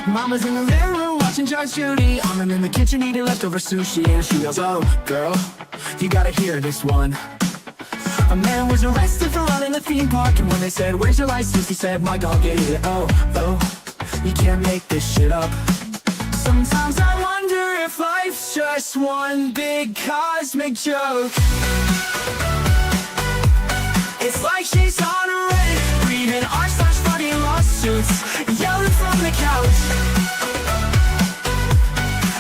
Mama's in the living room watching Judge Judy. I'm in the kitchen eating leftover sushi. And she goes, oh, girl, you gotta hear this one. A man was arrested for running a theme park. And when they said, where's your license? He said, my dog ate it. Oh, you can't make this shit up. Sometimes I wonder if life's just one big cosmic joke. It's like she's on a Reddit, reading r/funny lawsuits, yelling from the couch.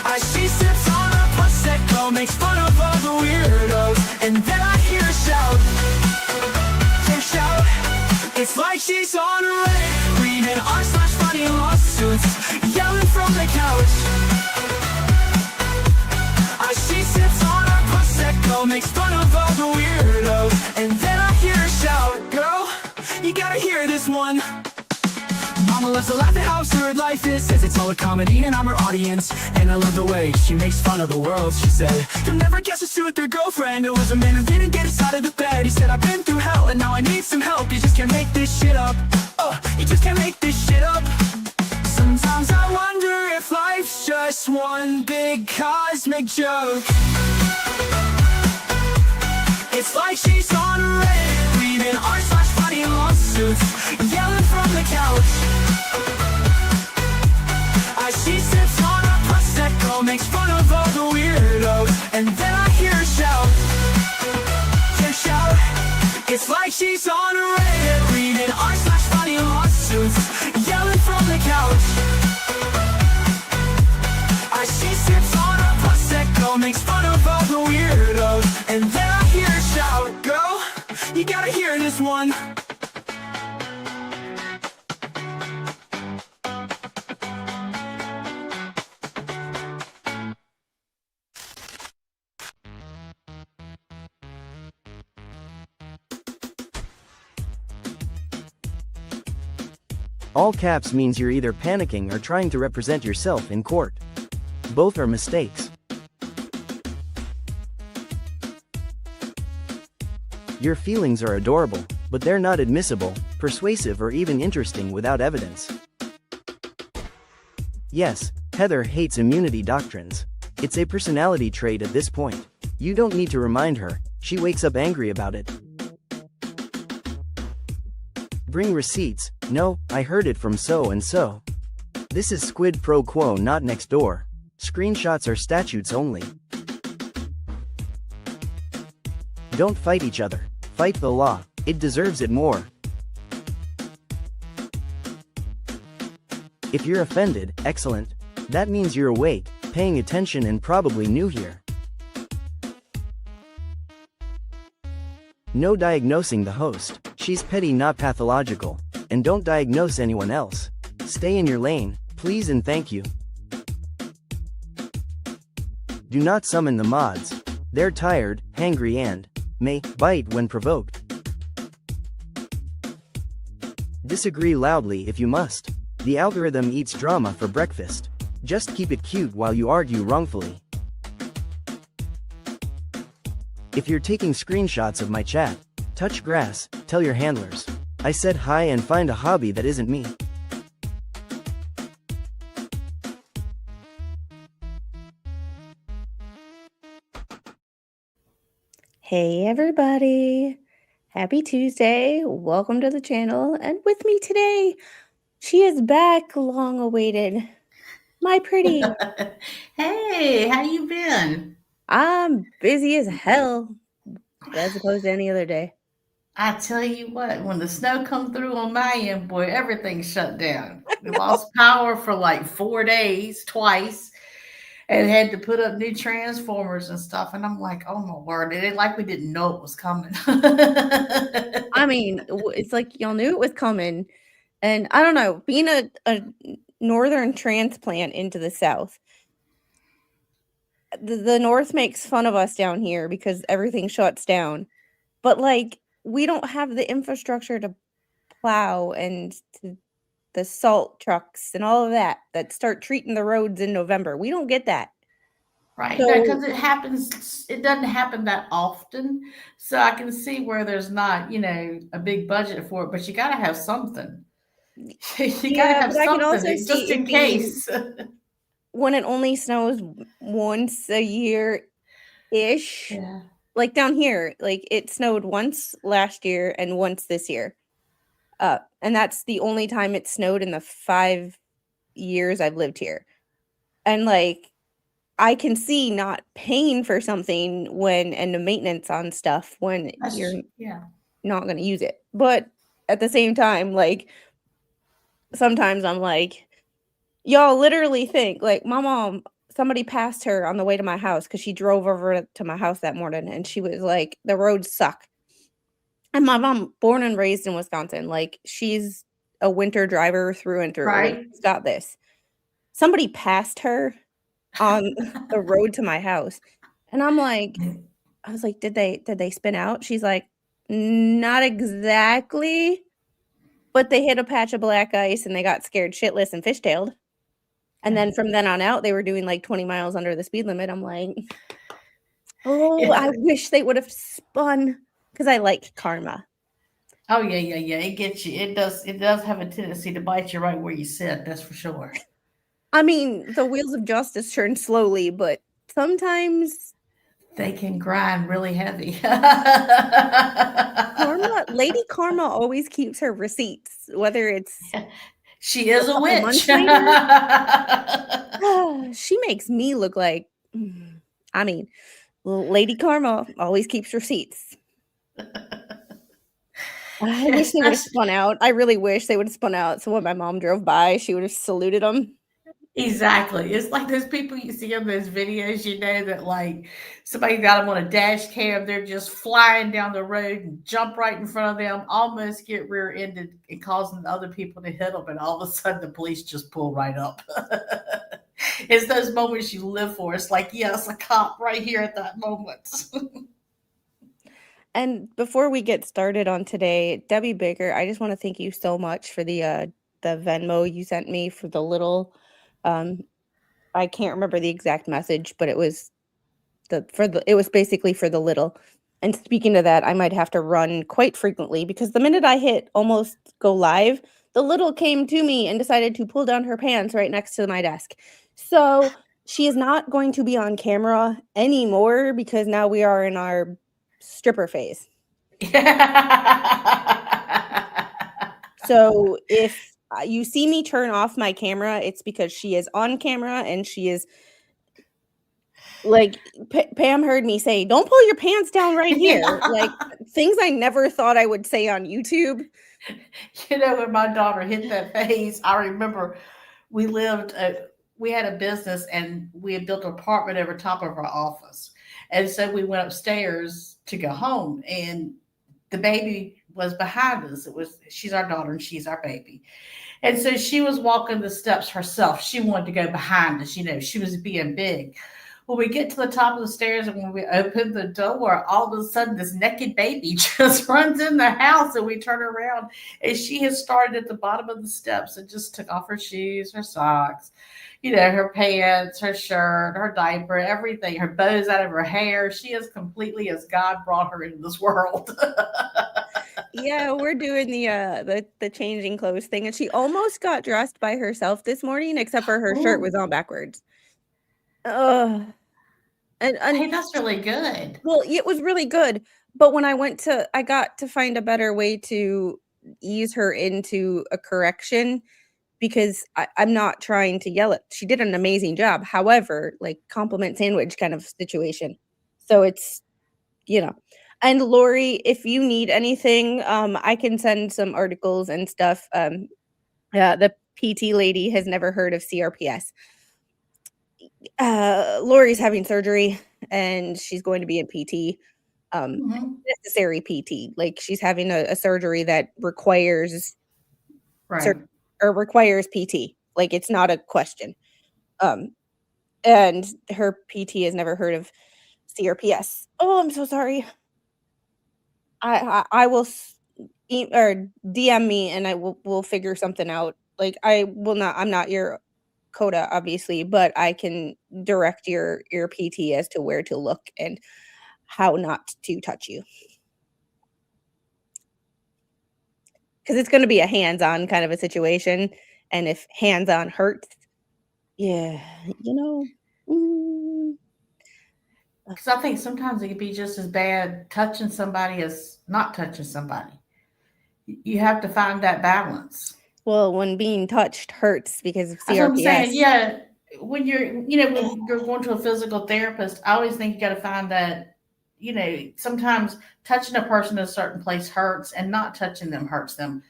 As she sips on a Prosecco, makes fun of all the weirdos, and then I hear her shout. It's like she's on a Reddit, reading r/funny lawsuits, yelling from the couch. As she sips on a Prosecco, makes fun of all the weirdos, and then I hear her shout. Girl, you gotta hear this one. Mama loves to laugh at how absurd life is, says it's all a comedy and I'm her audience. And I love the way she makes fun of the world. She said, you'll never guess who's with their girlfriend. It was a man who didn't get us out of the bed. He said, I've been through hell and now I need some help. You just can't make this shit up. You just can't make this shit up. Sometimes I wonder if life's just one big cosmic joke. It's like she's on a Reddit, reading r/funny lawsuits, yelling from the couch. As she sips on a Prosecco, makes fun of all the weirdos, and then I hear her shout. It's like she's on a Reddit, reading r/funny lawsuits, yelling from the couch. As she sips on a Prosecco, makes fun of all the weirdos, and then I hear her shout. Girl, you gotta hear this one. All caps means you're either panicking or trying to represent yourself in court. Both are mistakes. Your feelings are adorable, but they're not admissible, persuasive, or even interesting without evidence. Yes, Heather hates immunity doctrines. It's a personality trait at this point. You don't need to remind her, she wakes up angry about it. Bring receipts. No, I heard it from so and so. This is quid pro quo, not next door. Screenshots are statutes only. Don't fight each other. Fight the law. It deserves it more. If you're offended, excellent. That means you're awake, paying attention, and probably new here. No diagnosing the host. She's petty, not pathological. And don't diagnose anyone else. Stay in your lane, please and thank you. Do not summon the mods. They're tired, hangry, and may bite when provoked. Disagree loudly if you must. The algorithm eats drama for breakfast. Just keep it cute while you argue wrongfully. If you're taking screenshots of my chat, touch grass, tell your handlers. I said hi and find a hobby that isn't me. Hey everybody, happy Tuesday, welcome to the channel, and with me today, she is back, long awaited, my pretty. Hey, how you been? I'm busy as hell, as opposed to any other day. I tell you what, when the snow come through on my end, boy, everything shut down. We lost power for like 4 days, twice, and had to put up new transformers and stuff. And I'm like, oh my word, it ain't like we didn't know it was coming. I mean, it's like y'all knew it was coming. And I don't know, being a northern transplant into the south, the north makes fun of us down here because everything shuts down. But like, we don't have the infrastructure to plow and the salt trucks and all of that start treating the roads in November. We don't get that. Right. Because it doesn't happen that often. So I can see where there's not, a big budget for it, but you got to have something. You got to Yeah, have but I can also something just see in it being case. when it only snows once a year-ish. Yeah. Like down here, like it snowed once last year and once this year. And that's the only time it snowed in the 5 years I've lived here. And like I can see not paying for something when and the maintenance on stuff when you're Yeah. not going to use it. But at the same time, like sometimes I'm like, y'all literally think like my mom, somebody passed her on the way to my house because she drove over to my house that morning and she was like, the roads suck. And my mom, born and raised in Wisconsin, like she's a winter driver through and through. Like Right. she's got this. Somebody passed her on the road to my house. And I'm like, I was like, did they spin out? She's like, not exactly, but they hit a patch of black ice and they got scared shitless and fishtailed. And then from then on out, they were doing like 20 miles under the speed limit. I'm like, oh, Yeah. I wish they would have spun because I like karma. Oh yeah, yeah, yeah. It gets you. It does. It does have a tendency to bite you right where you sit. That's for sure. I mean, the wheels of justice turn slowly, but sometimes They can grind really heavy. Lady Karma always keeps her receipts, whether it's She a is a couple witch. months later. She makes me look like, I mean, Lady Karma always keeps receipts. I wish they would have spun out. I really wish they would have spun out. So when my mom drove by, she would have saluted them. Exactly. It's like those people you see on those videos, that like somebody got them on a dash cam. They're just flying down the road and jump right in front of them, almost get rear ended and causing other people to hit them. And all of a sudden, the police just pull right up. It's those moments you live for. It's like, yes, a cop right here at that moment. And before we get started on today, Debbie Baker, I just want to thank you so much for the Venmo you sent me for the little. I can't remember the exact message, but it was it was basically for the little. And speaking of that, I might have to run quite frequently because the minute I hit almost go live, the little came to me and decided to pull down her pants right next to my desk. So she is not going to be on camera anymore because now we are in our stripper phase. So if you see me turn off my camera, it's because she is on camera and she is like Pam heard me say, "Don't pull your pants down right here." Like things I never thought I would say on YouTube. When my daughter hit that phase, I remember we had a business and we had built an apartment over top of our office. And so we went upstairs to go home and the baby was behind us. She's our daughter and she's our baby. And so she was walking the steps herself. She wanted to go behind us. She was being big. When we get to the top of the stairs and when we open the door, all of a sudden this naked baby just runs in the house and we turn around and she has started at the bottom of the steps and just took off her shoes, her socks, her pants, her shirt, her diaper, everything, her bows out of her hair. She is completely as God brought her into this world. Yeah, we're doing the changing clothes thing, and she almost got dressed by herself this morning, except for her shirt was on backwards. Ugh. And Hey, that's really good. well, it was really good, but when I got to find a better way to ease her into a correction because I'm not trying to yell at. She did an amazing job. However, like compliment sandwich kind of situation. So it's, And Lori, if you need anything, I can send some articles and stuff. The PT lady has never heard of CRPS. Lori's having surgery and she's going to be in PT. Necessary PT. Like she's having a surgery that requires Right. or requires PT. Like it's not a question. And her PT has never heard of CRPS. Oh, I'm so sorry. I will or DM me and we'll figure something out. Like I'm not your coda obviously, but I can direct your PT as to where to look and how not to touch you. because it's going to be a hands-on kind of a situation. And if hands-on hurts, yeah, Because I think sometimes it could be just as bad touching somebody as not touching somebody. You have to find that balance. well, when being touched hurts because of That's what I'm saying. CRPS. Yeah. When you're going to a physical therapist, I always think you got to find that, sometimes touching a person in a certain place hurts and not touching them hurts them.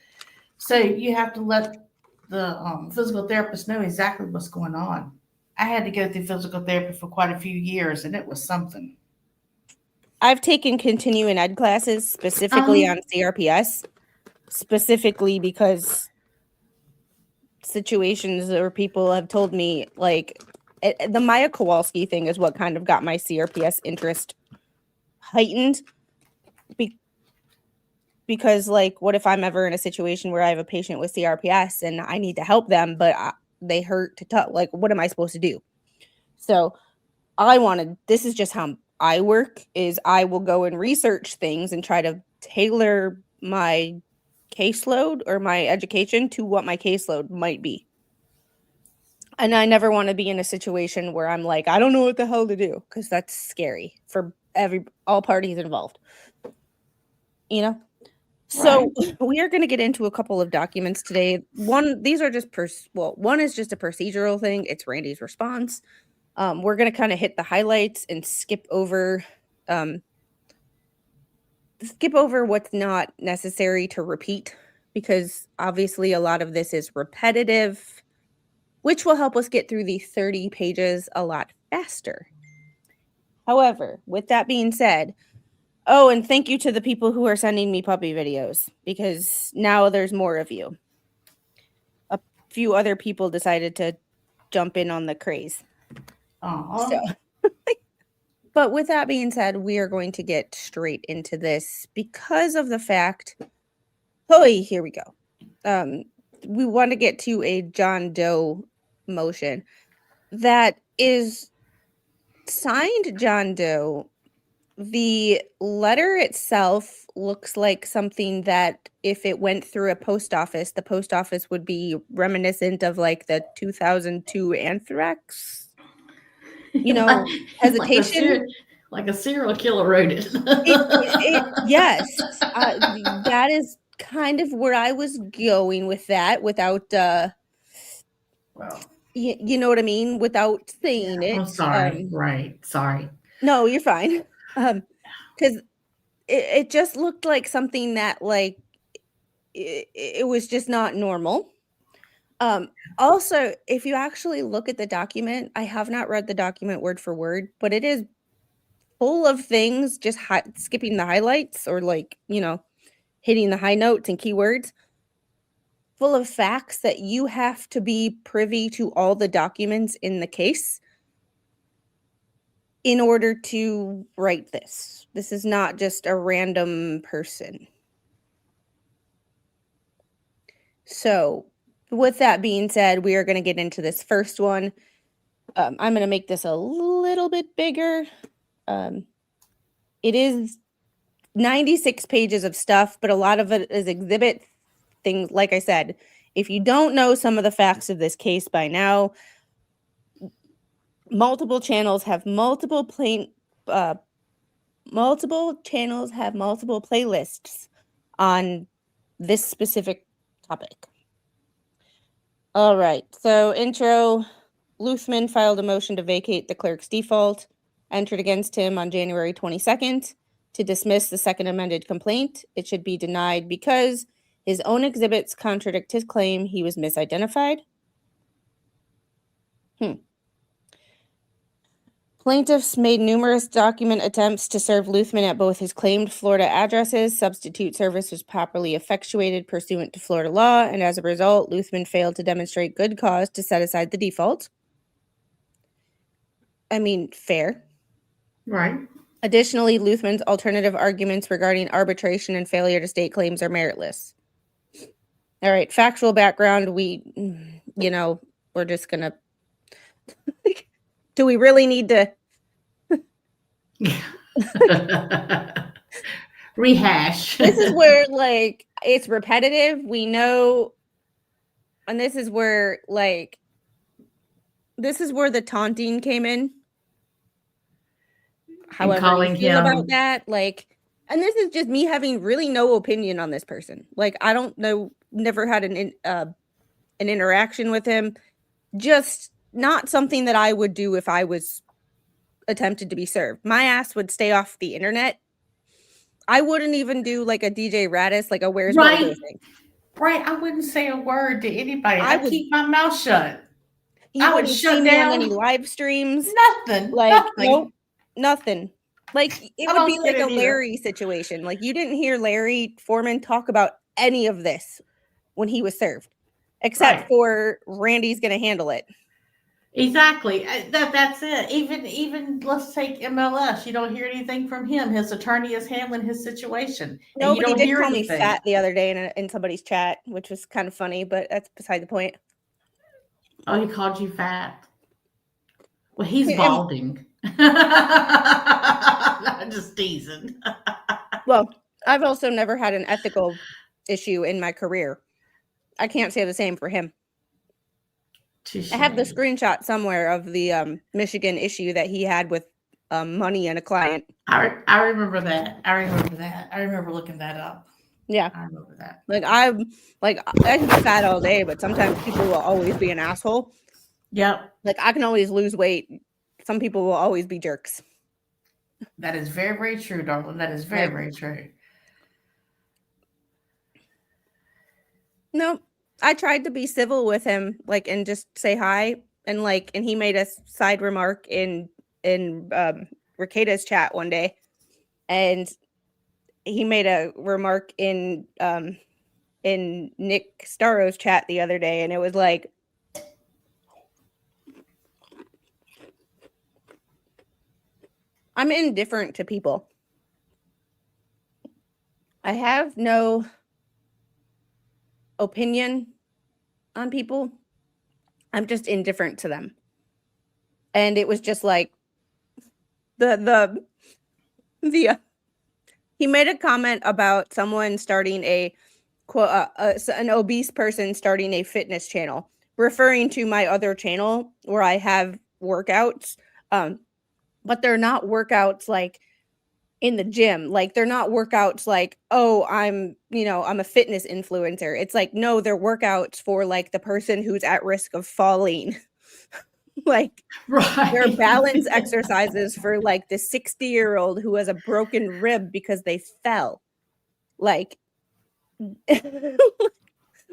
So you have to let the physical therapist know exactly what's going on. I had to go through physical therapy for quite a few years, and it was something. I've taken continuing ed classes specifically on CRPS, specifically because situations or people have told me, like, the Maya Kowalski thing is what kind of got my CRPS interest heightened. Because, like, what if I'm ever in a situation where I have a patient with CRPS and I need to help them, but they hurt to touch? Like, what am I supposed to do? So this is just how I work, is I will go and research things and try to tailor my caseload or my education to what my caseload might be. And I never want to be in a situation where I'm like, I don't know what the hell to do, because that's scary for all parties involved. So we are going to get into a couple of documents today. These are just one is just a procedural thing. It's Randy's response. We're going to kind of hit the highlights and skip over what's not necessary to repeat, because obviously a lot of this is repetitive, which will help us get through the 30 pages a lot faster. However, with that being said, and thank you to the people who are sending me puppy videos, because now there's more of you. A few other people decided to jump in on the craze. So, but with that being said, we are going to get straight into this because of the fact, here we go. We want to get to a John Doe motion that is signed John Doe. The letter itself looks like something that if it went through a post office, the post office would be reminiscent of like the 2002 anthrax, hesitation. Like a serial killer wrote it. Yes. That is kind of where I was going with that without, well, you know what I mean? Without saying it. I'm sorry. Right. Sorry. No, you're fine. Because it just looked like something that, like, it was just not normal. Also, if you actually look at the document, I have not read the document word for word, but it is full of things, just skipping the highlights or, like, hitting the high notes and keywords, full of facts that you have to be privy to all the documents in the case in order to write this. This is not just a random person. So, with that being said, we are going to get into this first one. I'm going to make this a little bit bigger. It is 96 pages of stuff, but a lot of it is exhibit things. Like I said, if you don't know some of the facts of this case by now, multiple channels have multiple playlists on this specific topic. All right. So intro, Luthman filed a motion to vacate the clerk's default entered against him on January 22nd to dismiss the second amended complaint. It should be denied because his own exhibits contradict his claim he was misidentified. Plaintiffs made numerous document attempts to serve Luthman at both his claimed Florida addresses. Substitute service was properly effectuated pursuant to Florida law, and as a result, Luthman failed to demonstrate good cause to set aside the default. I mean, fair. Right. Additionally, Luthman's alternative arguments regarding arbitration and failure to state claims are meritless. All right, factual background. We're just going to... Do we really need to... Rehash? This is where, like, it's repetitive. We know, and this is where the taunting came in. However you calling feel about him that, and this is just me having really no opinion on this person. Like, I don't know, never had an interaction with him. Just not something that I would do if I was attempted to be served. My ass would stay off the internet. I wouldn't even do like a DJ Radis, like a Where's Waldo right, thing. right. I wouldn't say a word to anybody. I I would. keep my mouth shut. You I would wouldn't see shut me on any down live streams. nothing, Like, nothing. nope, nothing. Like, it I would be don't get like a it either. Larry situation. Like, you didn't hear Larry Foreman talk about any of this when he was served, except Right. for Randy's going to handle it. Exactly. That's it. Even let's take MLS. You don't hear anything from him. His attorney is handling his situation, and No, you but he don't did hear call me anything. fat the other day in somebody's chat, which was kind of funny, but that's beside the point. Oh, he called you fat. Well, he's And, balding. I'm just teasing. well, I've also never had an ethical issue in my career. I can't say the same for him. Touche. I have the screenshot somewhere of the Michigan issue that he had with money and a client. I remember that. I remember looking that up. Yeah. I remember that. I can be fat all day, but sometimes people will always be an asshole. Yep. Like, I can always lose weight. Some people will always be jerks. That is very, very true, darling. That is very, very true. No, I tried to be civil with him, and just say hi, and he made a side remark in Ricada's chat one day, and he made a remark in Nick Staro's chat the other day, and it was like, I'm indifferent to people. I have no opinion on people. I'm just indifferent to them. And it was just like the he made a comment about someone starting an obese person starting a fitness channel, referring to my other channel where I have workouts, but they're not workouts like in the gym. Like, they're not workouts like, oh, I'm a fitness influencer. It's like, no, they're workouts for like the person who's at risk of falling. Like, right. They're balance exercises for like the 60-year-old who has a broken rib because they fell. Like,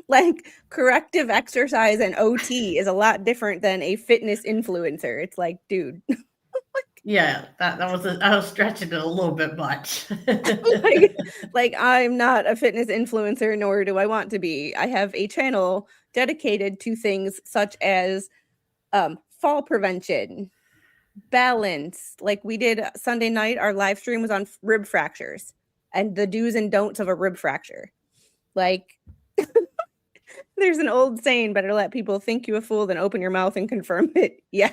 like corrective exercise and OT is a lot different than a fitness influencer. It's like, dude. Yeah, I was stretching it a little bit much. like I'm not a fitness influencer, nor do I want to be. I have a channel dedicated to things such as fall prevention, balance. Like, we did Sunday night, our live stream was on rib fractures and the do's and don'ts of a rib fracture. Like, there's an old saying, better let people think you a fool than open your mouth and confirm it. Yeah.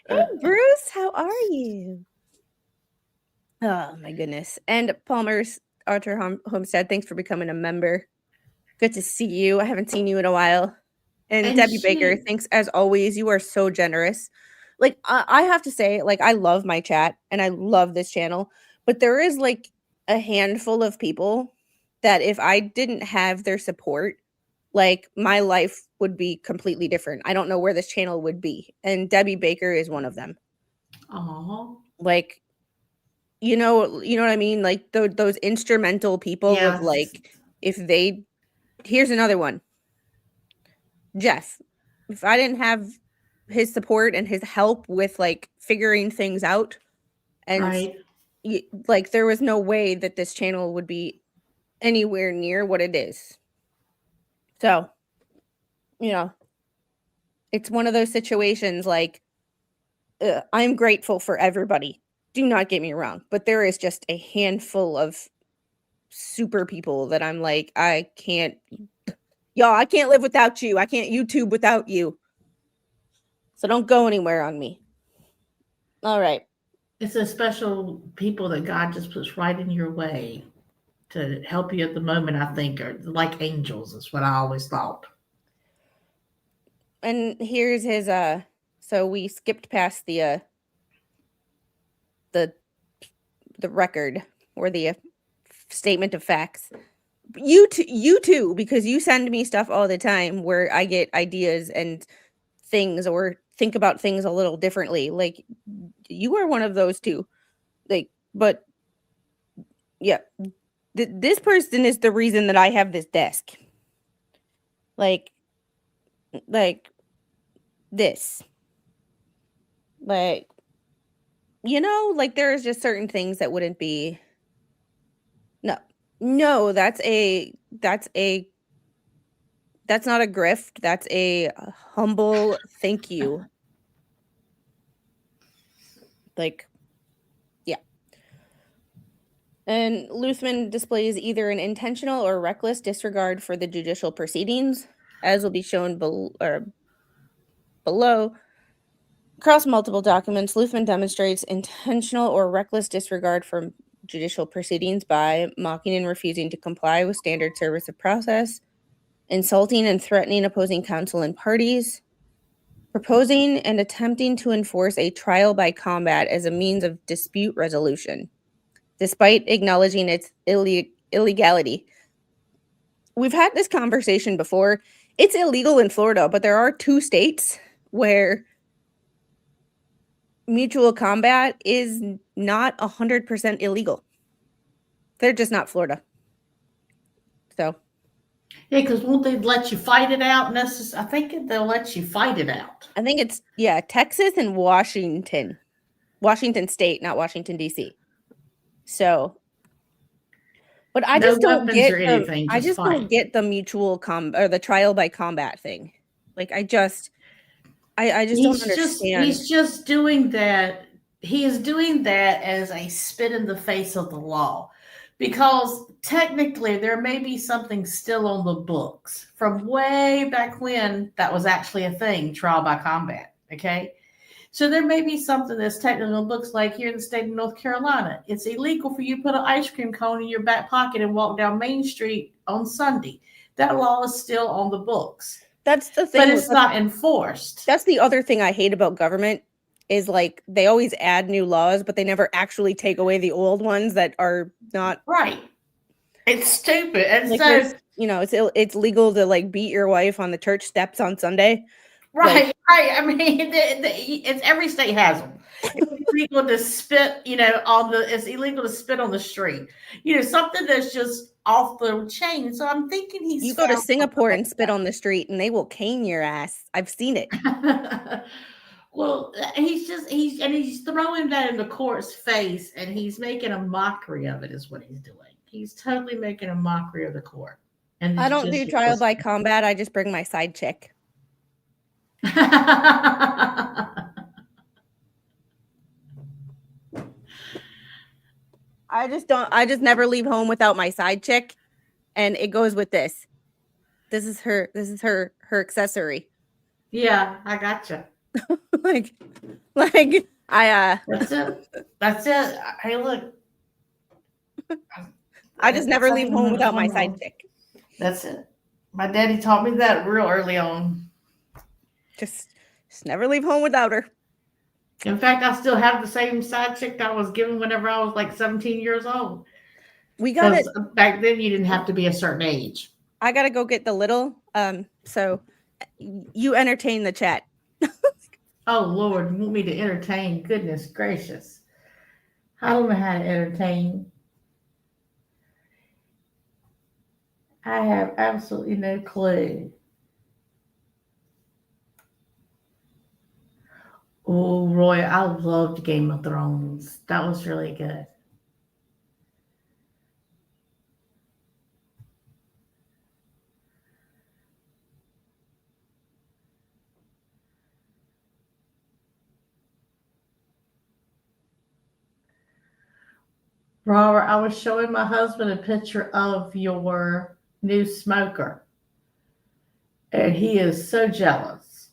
Hey, Bruce, how are you? Oh, my goodness. And Palmer's Archer Homestead, thanks for becoming a member. Good to see you. I haven't seen you in a while. And Debbie Baker, thanks as always. You are so generous. Like, I have to say, like, I love my chat and I love this channel, but there is like a handful of people that if I didn't have their support, like, my life would be completely different. I don't know where this channel would be. And Debbie Baker is one of them. Oh. Like, you know what I mean? Like, those instrumental people of like, here's another one. Jeff, if I didn't have his support and his help with like figuring things out, and like, there was no way that this channel would be anywhere near what it is. So, it's one of those situations like, I'm grateful for everybody. Do not get me wrong, but there is just a handful of super people that I'm like, I can't live without you. I can't YouTube without you. So don't go anywhere on me. All right. It's a special people that God just puts right in your way to help you at the moment, I think, are like angels, is what I always thought. And here's his so we skipped past the record or the statement of facts. You too, because you send me stuff all the time where I get ideas and things or think about things a little differently. Like you are one of those too. Like, but yeah, this person is the reason that I have this desk. Like this. Like, like there's just certain things that wouldn't be. No, that's not a grift. That's a humble thank you. Like, yeah. And Luthman displays either an intentional or reckless disregard for the judicial proceedings, as will be shown below. Across multiple documents, Luthman demonstrates intentional or reckless disregard for judicial proceedings by mocking and refusing to comply with standard service of process, insulting and threatening opposing counsel and parties, proposing and attempting to enforce a trial by combat as a means of dispute resolution, despite acknowledging its illegality. We've had this conversation before. It's illegal in Florida, but there are 2 states where mutual combat is not 100% illegal. They're just not Florida. So. Yeah, because won't they let you fight it out? I think they'll let you fight it out. I think it's, Texas and Washington. Washington State, not Washington, D.C. So. But I just don't get don't get the mutual or the trial by combat thing. Like I just don't understand. He's just doing that. He is doing that as a spit in the face of the law, because technically there may be something still on the books from way back when that was actually a thing, trial by combat. Okay. So there may be something that's technically on the books, like here in the state of North Carolina. It's illegal for you to put an ice cream cone in your back pocket and walk down Main Street on Sunday. That law is still on the books. That's the thing. But it's not enforced. That's the other thing I hate about government is like they always add new laws, but they never actually take away the old ones that are not right. It's stupid. And like so it's legal to like beat your wife on the church steps on Sunday. Right, like, right. I mean, it's every state has them. It's illegal to spit, it's illegal to spit on the street. Something that's just off the chain. So I'm thinking you go to Singapore and spit on the street, and they will cane your ass. I've seen it. Well, he's throwing that in the court's face, and he's making a mockery of it. Is what he's doing. He's totally making a mockery of the court. And I don't do trial by combat. I just bring my side chick. I just never leave home without my side chick, and it goes with this. This is her accessory. Yeah, I gotcha. like I That's it. Hey, look. I just never leave home without my side chick. That's it. My daddy taught me that real early on. Just never leave home without her. In fact, I still have the same side chick that I was given whenever I was like 17 years old. We got it. Back then, you didn't have to be a certain age. I gotta go get the little. So you entertain the chat. Oh Lord, you want me to entertain? Goodness gracious, I don't know how to entertain. I have absolutely no clue. Oh, Roy, I loved Game of Thrones. That was really good. Robert, I was showing my husband a picture of your new smoker, and he is so jealous.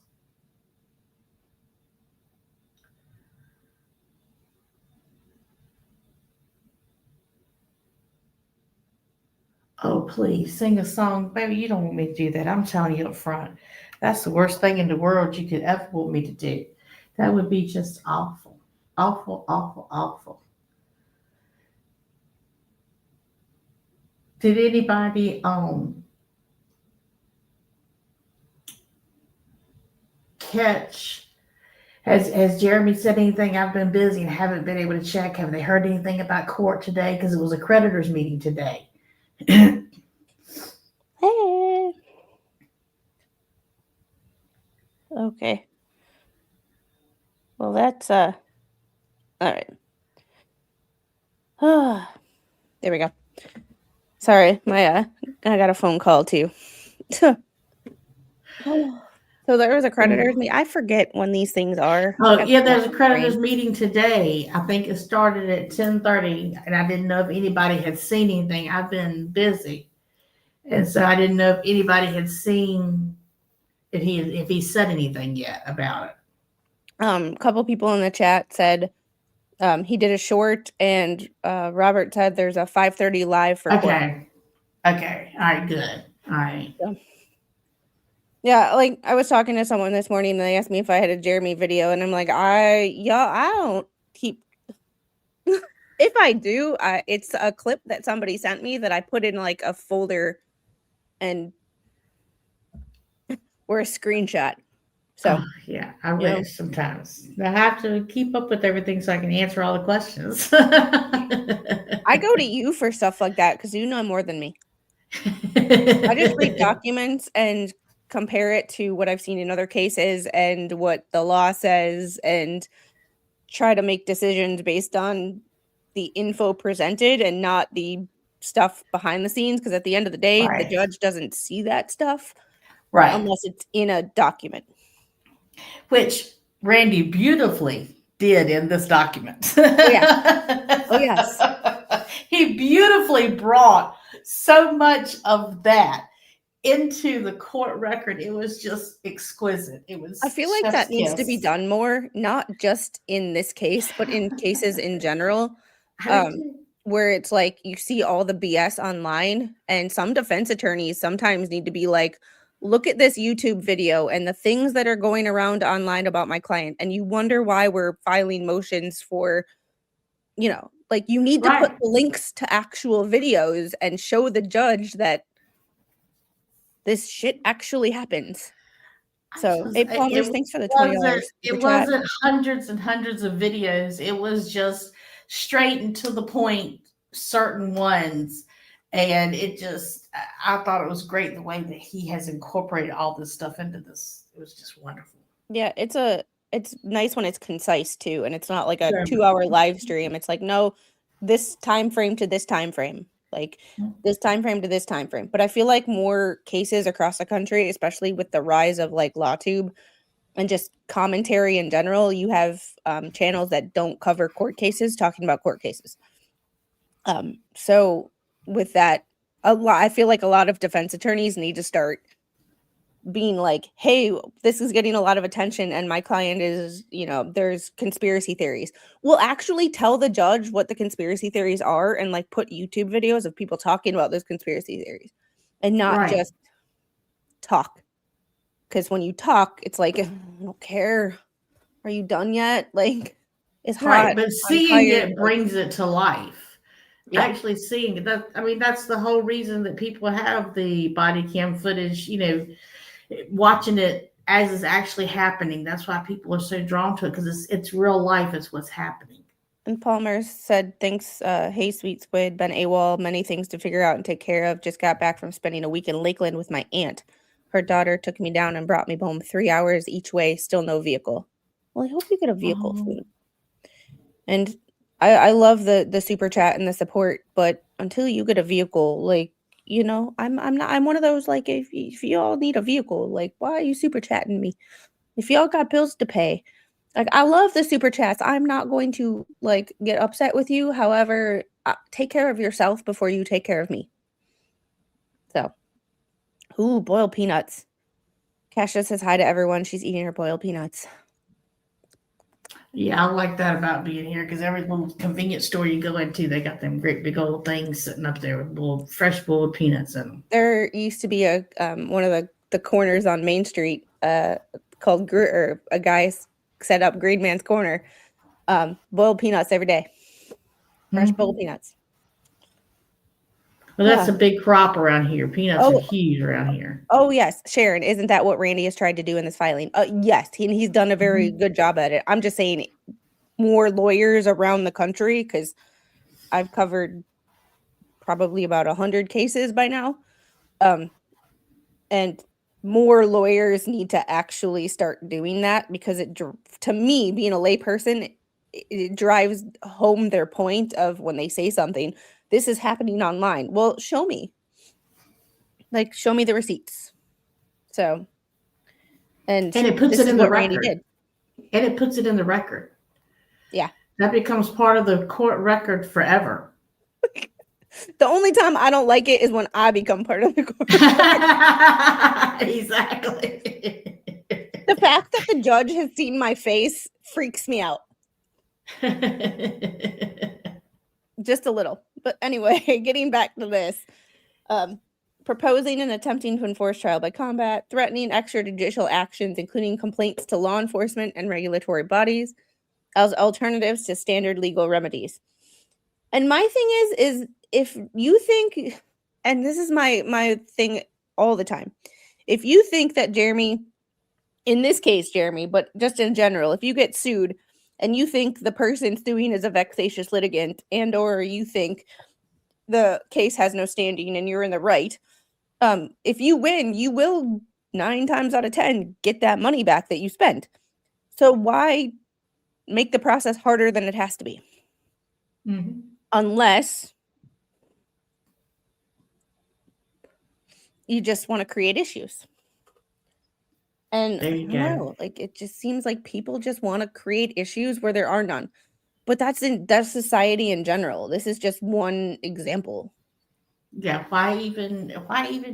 Oh, please sing a song. Baby, you don't want me to do that. I'm telling you up front. That's the worst thing in the world you could ever want me to do. That would be just awful. Awful, awful, awful. Did anybody catch has Jeremy said anything? I've been busy and haven't been able to check. Have they heard anything about court today? Because it was a creditors meeting today. Hey. Okay. Well, that's all right. There we go. Sorry, my I got a phone call too. So there was a creditors meeting. I forget when these things are. Oh, Got yeah, the there's a creditors brain. meeting today. I think it started at 10:30, and I didn't know if anybody had seen anything. I've been busy, and so I didn't know if anybody had seen if he said anything yet about it. A couple people in the chat said he did a short, and Robert said there's a 5:30 live for court. Okay. All right, good. All right. So, yeah, like I was talking to someone this morning and they asked me if I had a Jeremy video, and I'm like, I don't keep if I do, it's a clip that somebody sent me that I put in like a folder and or a screenshot. So yeah, I you know, wish sometimes I have to keep up with everything so I can answer all the questions. I go to you for stuff like that because you know more than me. I just read documents and compare it to what I've seen in other cases and what the law says and try to make decisions based on the info presented and not the stuff behind the scenes, because at the end of the day, the Right. judge doesn't see that stuff Right. unless it's in a document. Which Randy beautifully did in this document. Oh, yeah. Oh, yes. He beautifully brought so much of that into the court record. It was just exquisite. It was I feel like chef's that needs to be kiss. done more, not just in this case, but in cases in general. I do too. Where it's like you see all the BS online, and some defense attorneys sometimes need to be like, look at this YouTube video and the things that are going around online about my client, and you wonder why we're filing motions for, like you need to put Right. the links to actual videos and show the judge that this shit actually happens. So, hey Palmer's, thanks for the $20 super it chat. wasn't hundreds and hundreds of videos. It was just straight and to the point, certain ones. And I thought it was great the way that he has incorporated all this stuff into this. It was just wonderful. Yeah, it's nice when it's concise too, and it's not like a Very much. 2-hour live stream. It's like, no, this time frame to this time frame, like this time frame to this time frame. But I feel like more cases across the country, especially with the rise of like LawTube and just commentary in general, you have channels that don't cover court cases talking about court cases. So with that, I feel like a lot of defense attorneys need to start being like, hey, this is getting a lot of attention and my client is, there's conspiracy theories. We'll actually tell the judge what the conspiracy theories are and like put YouTube videos of people talking about those conspiracy theories and not Right. just talk. Because when you talk, it's like, I don't care. Are you done yet? Like, it's hot. Right. But I'm seeing tired. it brings it to life. Yeah. Actually seeing it. That's the whole reason that people have the body cam footage, watching it as it's actually happening. That's why people are so drawn to it, because it's real life. It's what's happening. And Palmer said, thanks, hey, sweet squid, been AWOL, many things to figure out and take care of. Just got back from spending a week in Lakeland with my aunt. Her daughter took me down and brought me home 3 hours each way, still no vehicle. Well, I hope you get a vehicle soon. And I love the super chat and the support, but until you get a vehicle, like, I'm one of those, like, if you all need a vehicle, like, why are you super chatting me? If y'all got bills to pay, like, I love the super chats. I'm not going to like get upset with you. However, take care of yourself before you take care of me. So, ooh, boiled peanuts. Kasia says hi to everyone. She's eating her boiled peanuts. Yeah, I like that about being here because every little convenience store you go into, they got them great big old things sitting up there with little fresh boiled peanuts in them. There used to be a one of the corners on Main Street called or a guy set up Green Man's Corner. Boiled peanuts every day. Fresh boiled peanuts. Well, that's Ah. a big crop around here. Peanuts are Oh, huge around here. oh yes, Sharon. Isn't that what Randy has tried to do in this filing? Yes, he's done a very good job at it. I'm just saying more lawyers around the country because I've covered probably about 100 cases by now. And more lawyers need to actually start doing that because to me, being a layperson, it drives home their point of when they say something, this is happening online. Well, show me. Like, show me the receipts. So, and it puts this it is in the what Randy record. did. And it puts it in the record. Yeah. That becomes part of the court record forever. The only time I don't like it is when I become part of the court. Exactly. The fact that the judge has seen my face freaks me out. Just a little. But anyway, getting back to this. Proposing and attempting to enforce trial by combat, threatening extrajudicial actions, including complaints to law enforcement and regulatory bodies, as alternatives to standard legal remedies. And my thing is if you think, and this is my thing all the time, if you think that Jeremy, in this case, Jeremy, but just in general, if you get sued and you think the person suing is a vexatious litigant and or you think the case has no standing and you're in the right, if you win, you will 9 times out of 10 get that money back that you spent. So why make the process harder than it has to be? Mm-hmm. Unless you just want to create issues. And I don't know, like it just seems like people just want to create issues where there are none. But that's society in general. This is just one example. Yeah, why even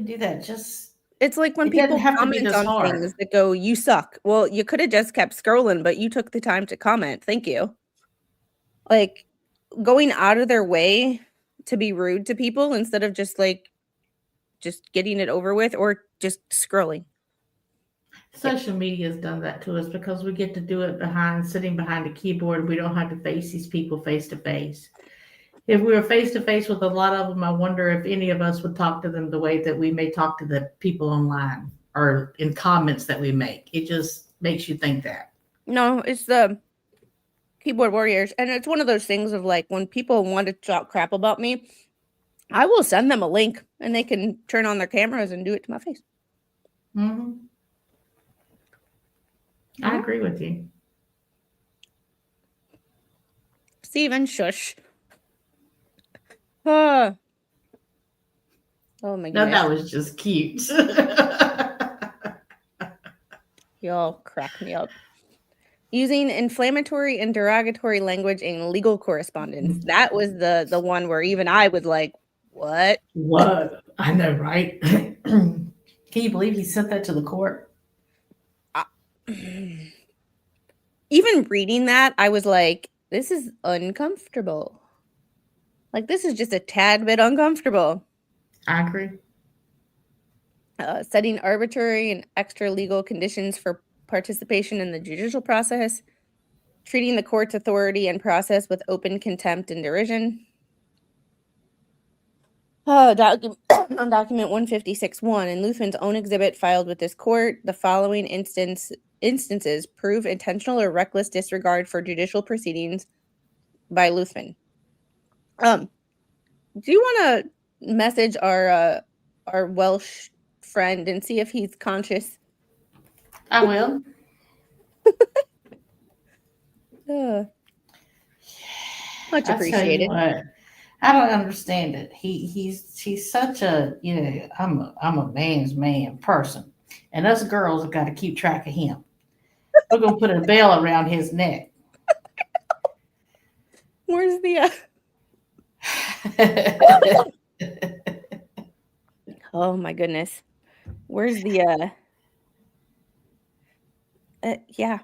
do that? Just it's like when it doesn't people have to be comment this on hard. things that go, you suck. Well, you could have just kept scrolling, but you took the time to comment. Thank you. Like going out of their way to be rude to people instead of just getting it over with or just scrolling. Social media has done that to us because we get to do it sitting behind a keyboard. We don't have to face these people face to face. If we were face to face with a lot of them, I wonder if any of us would talk to them the way that we may talk to the people online or in comments that we make. It just makes you think that. No, it's the keyboard warriors. And it's one of those things of like when people want to talk crap about me, I will send them a link and they can turn on their cameras and do it to my face. Mm-hmm. I agree with you. Steven, shush. Oh my goodness. No, that was just cute. Y'all crack me up. Using inflammatory and derogatory language in legal correspondence. That was the one where even I was like, what? What? I know, right? Can you believe he sent that to the court? Even reading that, I was like, this is uncomfortable. Like, this is just a tad bit uncomfortable. I agree. Setting arbitrary and extra legal conditions for participation in the judicial process. Treating the court's authority and process with open contempt and derision. On document 156.1 in Luthman's own exhibit filed with this court, the following instances prove intentional or reckless disregard for judicial proceedings by Luthman. Do you want to message our Welsh friend and see if he's conscious? I will. Much appreciated. I don't understand it. He's such a I'm a man's man person, and us girls have got to keep track of him. We're gonna put a bell around his neck. Where's the? Oh my goodness, where's the? Yeah,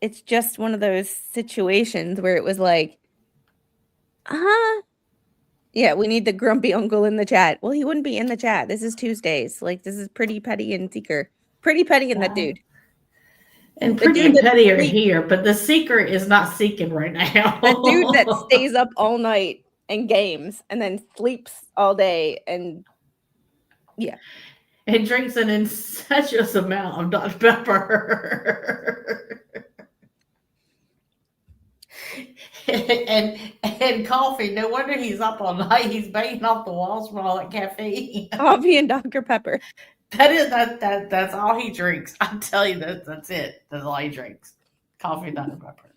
it's just one of those situations where it was like, yeah, we need the grumpy uncle in the chat. Well, he wouldn't be in the chat. This is Tuesdays. Like, this is Pretty Petty and Seeker. Pretty Petty and that dude. And The Pretty dude and that Petty are sleep- here, but the Seeker is not seeking right now. the dude that stays up all night and games and then sleeps all day and yeah. And drinks an incestuous amount of Dr. Pepper. and coffee. No wonder he's up all night. He's banging off the walls from all that caffeine. Coffee and Dr. Pepper. That's all he drinks. I tell you that's it. That's all he drinks. Coffee and Dr. Pepper.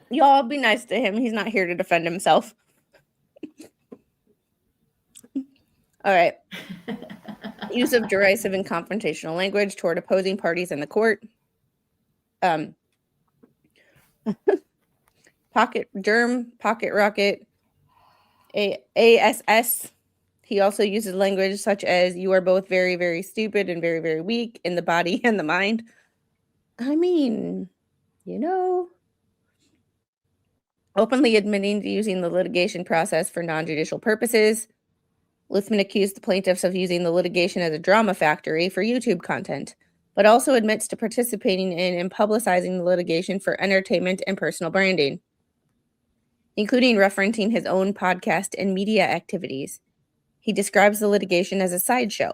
Y'all be nice to him. He's not here to defend himself. All right. Use of derisive and confrontational language toward opposing parties in the court. Pocket rocket, ASS. He also uses language such as "you are both very, very stupid and very, very weak in the body and the mind." I mean, openly admitting to using the litigation process for non-judicial purposes. Luthman accused the plaintiffs of using the litigation as a drama factory for YouTube content, but also admits to participating in and publicizing the litigation for entertainment and personal branding, including referencing his own podcast and media activities. He describes the litigation as a sideshow.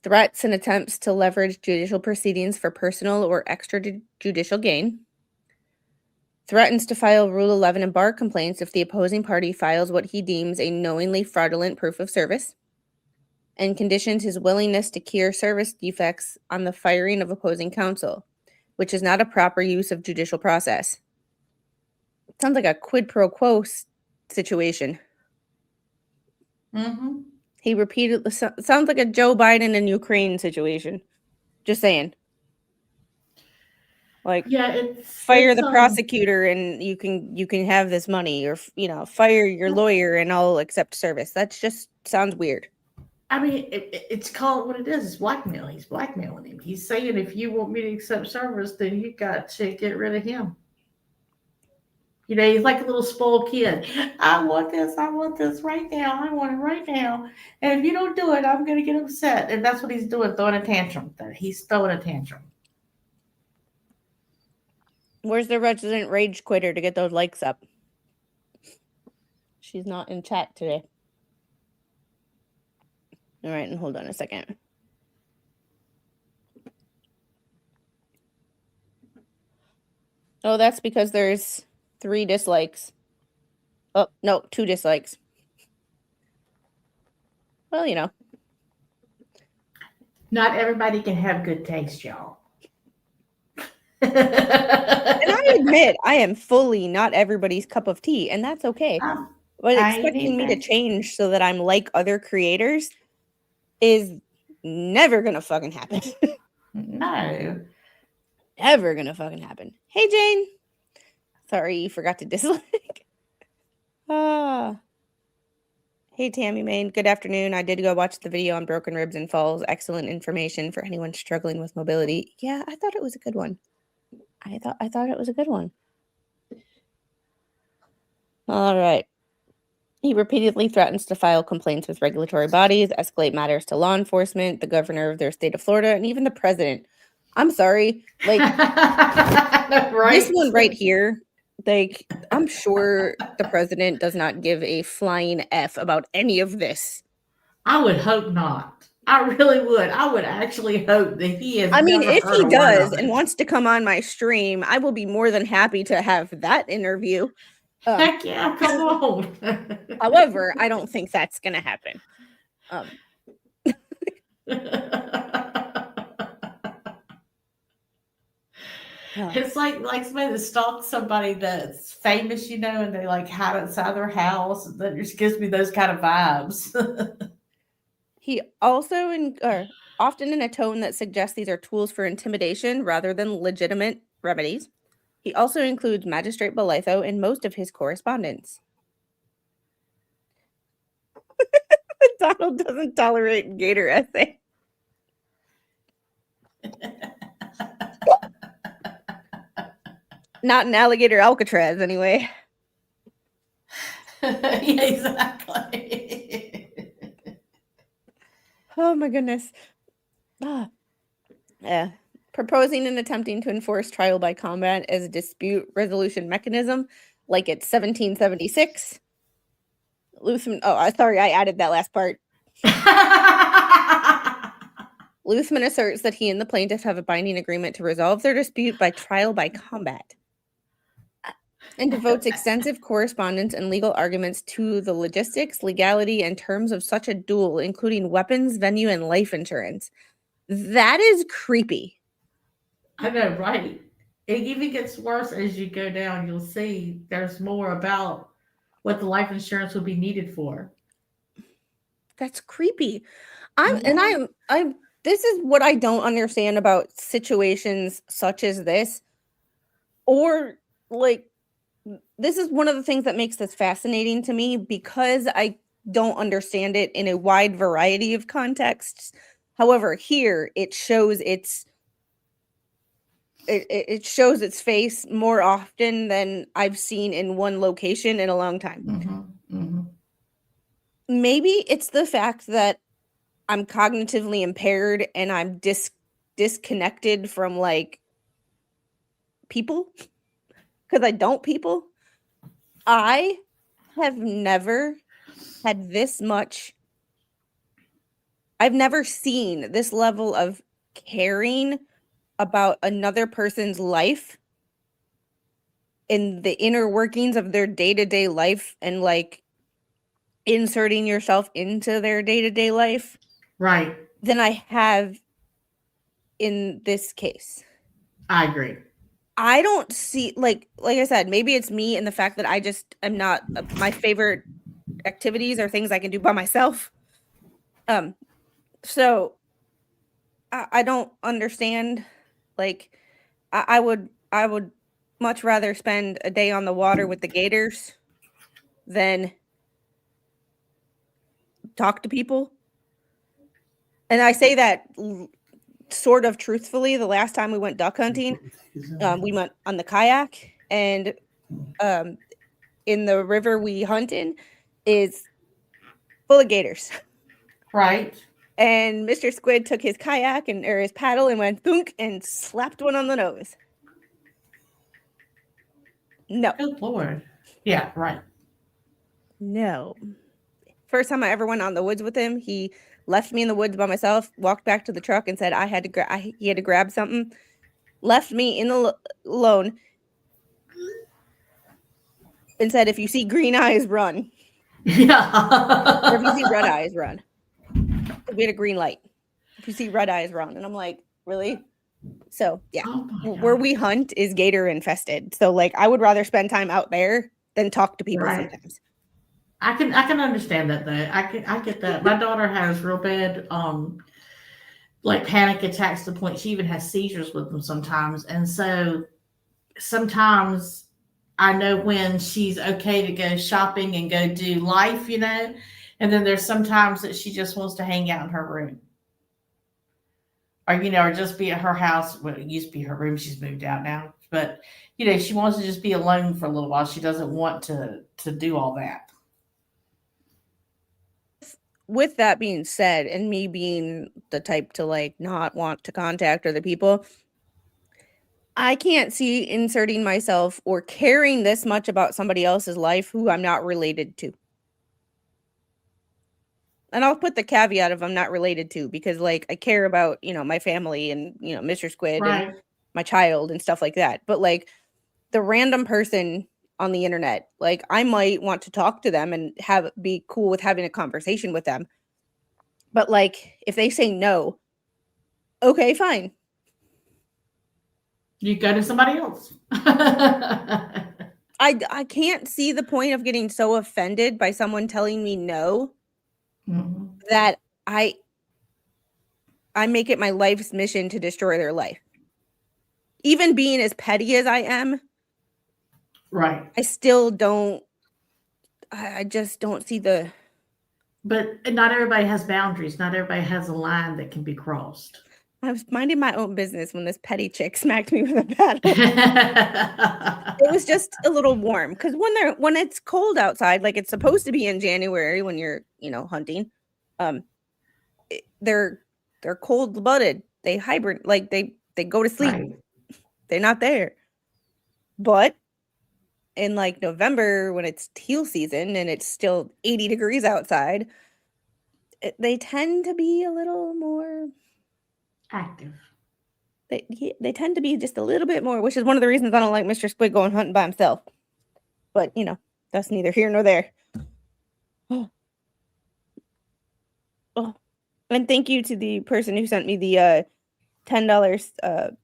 Threats and attempts to leverage judicial proceedings for personal or extrajudicial gain. Threatens to file Rule 11 and bar complaints if the opposing party files what he deems a knowingly fraudulent proof of service, and conditions his willingness to cure service defects on the firing of opposing counsel, which is not a proper use of judicial process. It sounds like a quid pro quo situation. Mm-hmm. He repeatedly sounds like a Joe Biden and Ukraine situation. Just saying. Like, yeah, fire the prosecutor and you can have this money, or fire your lawyer and I'll accept service. That just sounds weird. I mean, it's called what it is. It's blackmail. He's blackmailing him. He's saying, if you want me to accept service, then you got to get rid of him. He's like a little spoiled kid. I want this right now. I want it right now. And if you don't do it, I'm going to get upset. And that's what he's doing, throwing a tantrum. He's throwing a tantrum. Where's the resident rage quitter to get those likes up? She's not in chat today. All right, and hold on a second. Oh, that's because there's 3 dislikes. Oh, no, 2 dislikes. Well, Not everybody can have good taste, y'all. And I admit, I am fully not everybody's cup of tea, and that's okay. But expecting me to change so that I'm like other creators is never gonna fucking happen. No. Never gonna fucking happen. Hey, Jane. Sorry, you forgot to dislike. Hey, Tammy Main. Good afternoon. I did go watch the video on broken ribs and falls. Excellent information for anyone struggling with mobility. Yeah, I thought it was a good one. I thought it was a good one. All right. He repeatedly threatens to file complaints with regulatory bodies, escalate matters to law enforcement, the governor of their state of Florida, and even the president. I'm sorry. Like, right? This one right here, like, I'm sure the president does not give a flying F about any of this. I would hope not. I really would. I would actually hope that he is. I mean, if he does and wants to come on my stream, I will be more than happy to have that interview. Heck yeah, come on. However, I don't think that's going to happen. It's like somebody that stalks somebody that's famous, and they like hide outside their house. That just gives me those kind of vibes. He also, often in a tone that suggests these are tools for intimidation rather than legitimate remedies. He also includes Magistrate Belitho in most of his correspondence. Donald doesn't tolerate Gator essay. Not an alligator Alcatraz, anyway. Yeah, exactly. Oh my goodness. Ah. Yeah. Proposing and attempting to enforce trial by combat as a dispute resolution mechanism, like it's 1776. Luthman, sorry, I added that last part. Luthman asserts that he and the plaintiff have a binding agreement to resolve their dispute by trial by combat, and devotes extensive correspondence and legal arguments to the logistics, legality, and terms of such a duel, including weapons, venue, and life insurance. That is creepy. I know, right? It even gets worse as you go down. You'll see there's more about what the life insurance would be needed for. That's creepy. Yeah. I'm this is what I don't understand about situations such as this, or like, this is one of the things that makes this fascinating to me, because I don't understand it in a wide variety of contexts. However, here it shows it shows its face more often than I've seen in one location in a long time. Mm-hmm. Mm-hmm. Maybe it's the fact that I'm cognitively impaired and I'm disconnected from like people, because I don't people. I have never had this much. I've never seen this level of caring about another person's life in the inner workings of their day-to-day life, and like inserting yourself into their day-to-day life, Right. than I have in this case. I agree. I don't see, like I said, maybe it's me and the fact that I just am not, my favorite activities are things I can do by myself. So I don't understand. Like, I would much rather spend a day on the water with the gators than talk to people. And I say that sort of truthfully. The last time we went duck hunting, we went on the kayak, and in the river we hunt in is full of gators. Right. And Mr. Squid took his kayak or his paddle and went thunk and slapped one on the nose. No. Good Lord. Yeah, right. No. First time I ever went out in the woods with him, he left me in the woods by myself, walked back to the truck and said he had to grab something, left me in the alone, and said, if you see green eyes, run. Yeah. Or if you see red eyes, run. We had a green light. If you see red eyes, run. And I'm like, really? So yeah, Oh my where God. we hunt is gator infested. So like, I would rather spend time out there than talk to people Right. sometimes. I can understand that though. I get that. My daughter has real bad like panic attacks to the point she even has seizures with them sometimes. And so sometimes I know when she's okay to go shopping and go do life, and then there's sometimes that she just wants to hang out in her room. Or, or just be at her house. Well, it used to be her room. She's moved out now. But, she wants to just be alone for a little while. She doesn't want to do all that. With that being said, and me being the type to like not want to contact other people, I can't see inserting myself or caring this much about somebody else's life who I'm not related to. And I'll put the caveat of I'm not related to, because like I care about, my family and, Mr. Squid Right. and my child and stuff like that. But like the random person on the internet, like I might want to talk to them and be cool with having a conversation with them. But like if they say no, okay, fine. You go to somebody else. I can't see the point of getting so offended by someone telling me no, that I make it my life's mission to destroy their life. Even being as petty as I am, Right. I still don't. I just don't see the. But not everybody has boundaries. Not everybody has a line that can be crossed. I was minding my own business when this petty chick smacked me with a paddle. It was just a little warm because when it's cold outside, like it's supposed to be in January when you're hunting, they're cold-blooded. They hibernate, like they go to sleep. Right. They're not there. But in like November when it's teal season and it's still 80 degrees outside, they tend to be a little more Active. They tend to be just a little bit more, which is one of the reasons I don't like Mr. Squid going hunting by himself. But that's neither here nor there. Oh. And thank you to the person who sent me the $10 the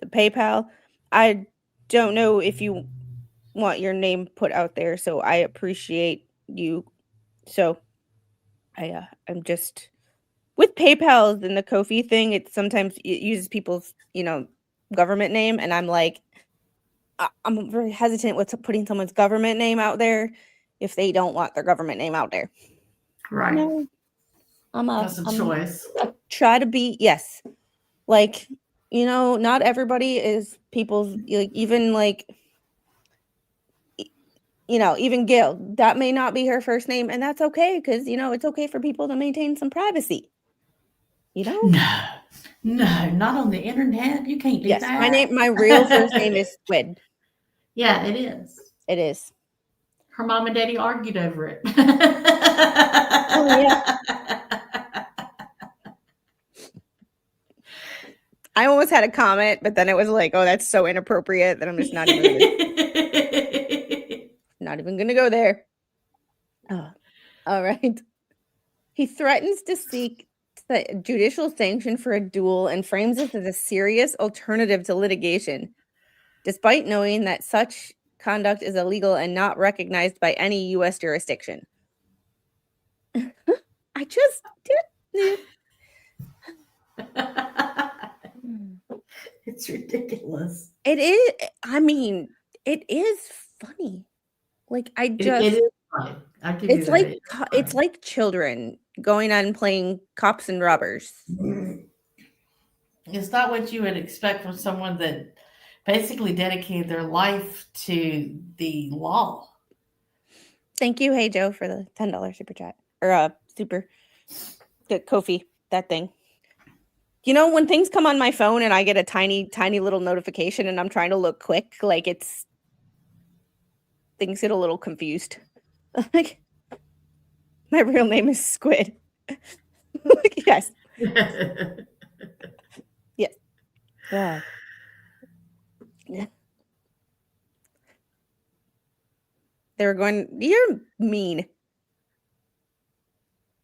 PayPal. I don't know if you want your name put out there, so I appreciate you. So I'm just with PayPal and the Ko-fi thing, it sometimes it uses people's government name, and I'm like, I'm very hesitant with putting someone's government name out there if they don't want their government name out there. Right. No, That's a choice. I try to be, yes. Like, not everybody is people's, like, even even Gail, that may not be her first name, and that's okay, because, it's okay for people to maintain some privacy. No, not on the internet. You can't do Yes, that. my real first name is Squid. Yeah, it is. It is. Her mom and daddy argued over it. Oh, yeah. I almost had a comment, but then it was like, oh, that's so inappropriate that I'm just not even gonna go there. Oh, all right. He threatens to seek the judicial sanction for a duel and frames it as a serious alternative to litigation, despite knowing that such conduct is illegal and not recognized by any U.S. jurisdiction. I just did. It's ridiculous. It is. I mean, it is funny. Like it is funny. I give it's you like that. it's like children going out and playing cops and robbers. It's not what you would expect from someone that basically dedicated their life to the law. Thank you, Hey Joe, for the $10 super chat or super Ko-fi, that thing. When things come on my phone and I get a tiny, tiny little notification and I'm trying to look quick, like things get a little confused. Like, my real name is Squid. Yes. Yes. Yeah. They were going, you're mean.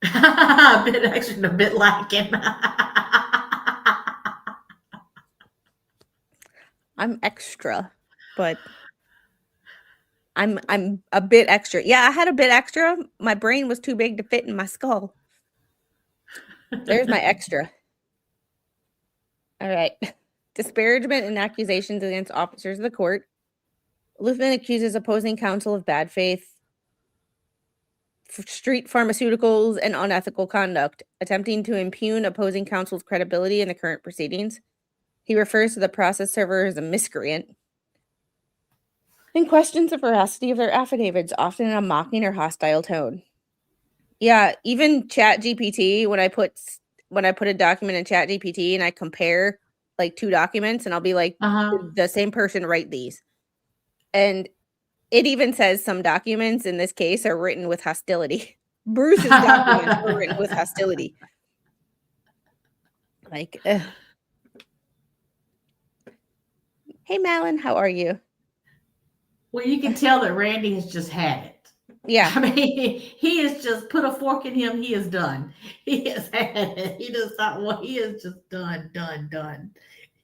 A bit extra and a bit lacking. I'm extra, but I'm a bit extra. Yeah, I had a bit extra. My brain was too big to fit in my skull. There's my extra. All right. Disparagement and accusations against officers of the court. Luthman accuses opposing counsel of bad faith, street pharmaceuticals, and unethical conduct, attempting to impugn opposing counsel's credibility in the current proceedings. He refers to the process server as a miscreant and questions the veracity of their affidavits, often in a mocking or hostile tone. Yeah, even ChatGPT, when I put a document in ChatGPT and I compare like two documents, and I'll be like, the same person write these. And it even says some documents in this case are written with hostility. Bruce's documents were written with hostility. Like, hey, Malin, how are you? Well, you can tell that Randy has just had it. Yeah. I mean, he has just put a fork in him. He is done. He has had it. He does not want, he is just done.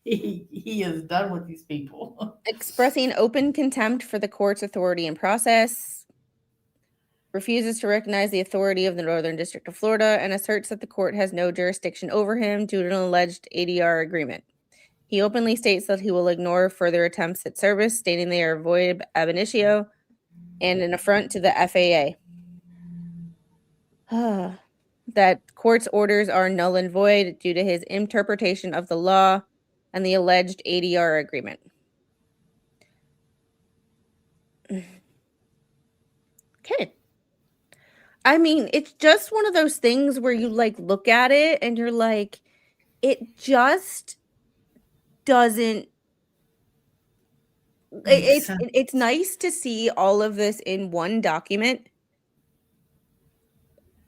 He is done with these people. Expressing open contempt for the court's authority and process, refuses to recognize the authority of the Northern District of Florida, and asserts that the court has no jurisdiction over him due to an alleged ADR agreement. He openly states that he will ignore further attempts at service, stating they are void ab initio and an affront to the FAA. that court's orders are null and void due to his interpretation of the law and the alleged ADR agreement. Okay. I mean, it's just one of those things where you like look at it and you're like, it just doesn't. It's nice to see all of this in one document,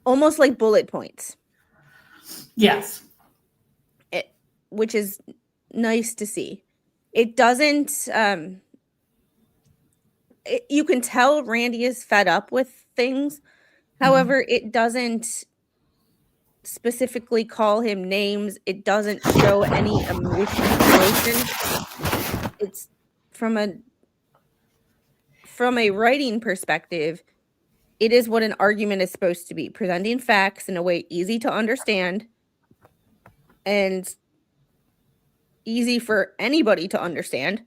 almost like bullet points. Yes. Which is nice to see. It doesn't. You can tell Randy is fed up with things. However, it doesn't specifically call him names. It doesn't show any emotion. It's from a writing perspective, it is what an argument is supposed to be, presenting facts in a way easy to understand and easy for anybody to understand.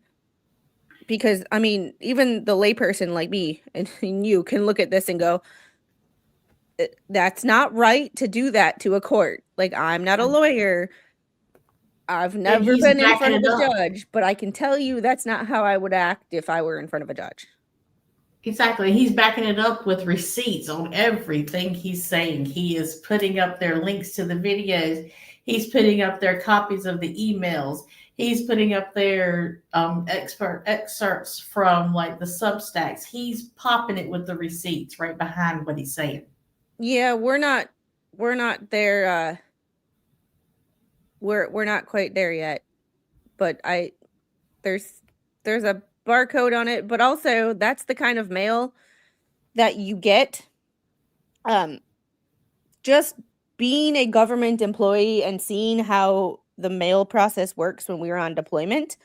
Because, I mean, even the layperson like me and you can look at this and go, that's not right to do that to a court. Like, I'm not a lawyer. I've never been in front of a judge, but I can tell you that's not how I would act if I were in front of a judge. Exactly. He's backing it up with receipts on everything he's saying. He is putting up their links to the videos. He's putting up their copies of the emails. He's putting up their expert excerpts from like the Substacks. He's popping it with the receipts right behind what he's saying. Yeah, we're not there. We're not quite there yet, but there's a barcode on it, but also that's the kind of mail that you get. Just being a government employee and seeing how the mail process works when we were on deployment,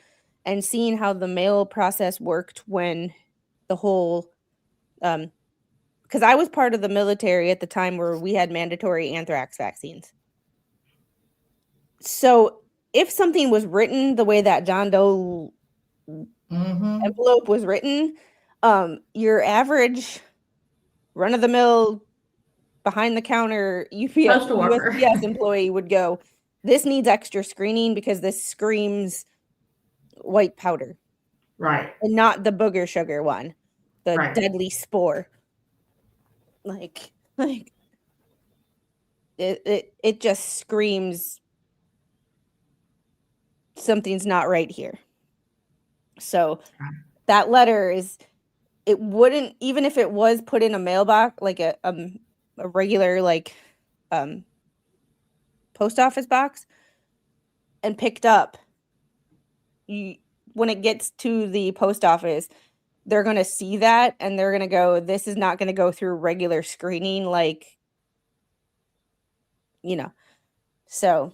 and seeing how the mail process worked when the whole because I was part of the military at the time where we had mandatory anthrax vaccines. So if something was written the way that John Doe envelope was written, your average run-of-the-mill behind-the-counter USPS employee would go, this needs extra screening because this screams white powder. Right. And not the booger sugar one, the deadly spore. Like it just screams something's not right here. So that letter it wouldn't, even if it was put in a mailbox, like a regular like post office box and picked up, when it gets to the post office, they're going to see that and they're going to go, this is not going to go through regular screening, like, so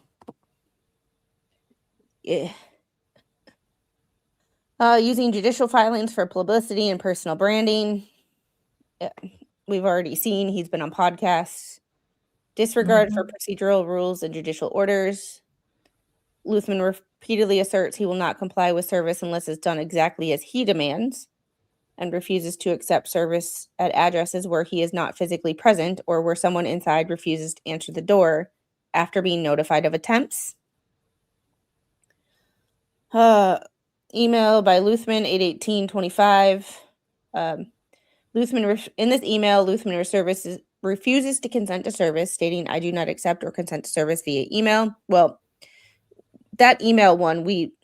yeah. Using judicial filings for publicity and personal branding. We've already seen he's been on podcasts. Disregard for procedural rules and judicial orders. Luthman repeatedly asserts he will not comply with service unless it's done exactly as he demands, and refuses to accept service at addresses where he is not physically present or where someone inside refuses to answer the door after being notified of attempts. Email by Luthman, 8/18/25. In this email, Luthman refuses to consent to service, stating, I do not accept or consent to service via email. Well, that email one, we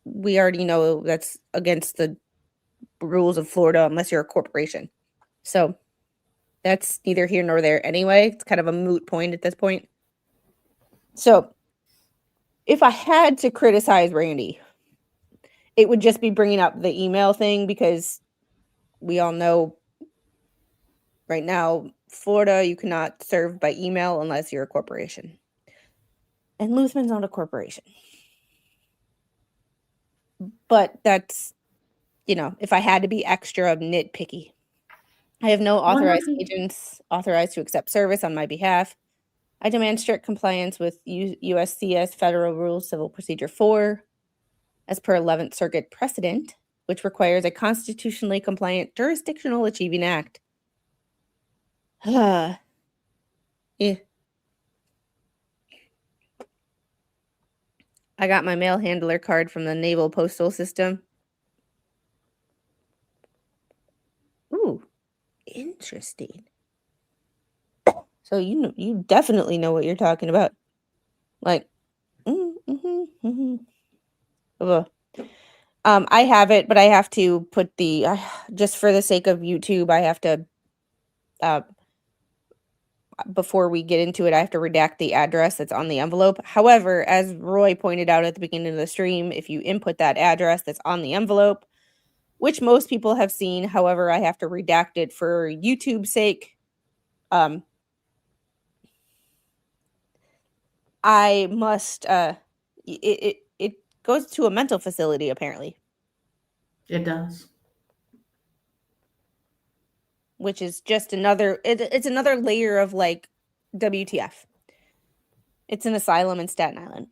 already know that's against the rules of Florida unless you're a corporation. So that's neither here nor there anyway. It's kind of a moot point at this point. So if I had to criticize Randy, it would just be bringing up the email thing, because we all know right now, Florida, you cannot serve by email unless you're a corporation. And Luthman's not a corporation. But that's, if I had to be extra nitpicky. I have no authorized agents authorized to accept service on my behalf. I demand strict compliance with USCS Federal Rules Civil Procedure 4, as per 11th Circuit precedent, which requires a constitutionally compliant jurisdictional achieving act. I got my mail handler card from the Naval Postal System. Ooh, interesting. So you definitely know what you're talking about. Like, I have it, but I have to put the just for the sake of YouTube, I have to before we get into it, I have to redact the address that's on the envelope. However, as Roy pointed out at the beginning of the stream, if you input that address that's on the envelope, which most people have seen, however, I have to redact it for YouTube's sake. I must it goes to a mental facility apparently. It does. Which is just another it's another layer of like WTF. It's an asylum in Staten Island.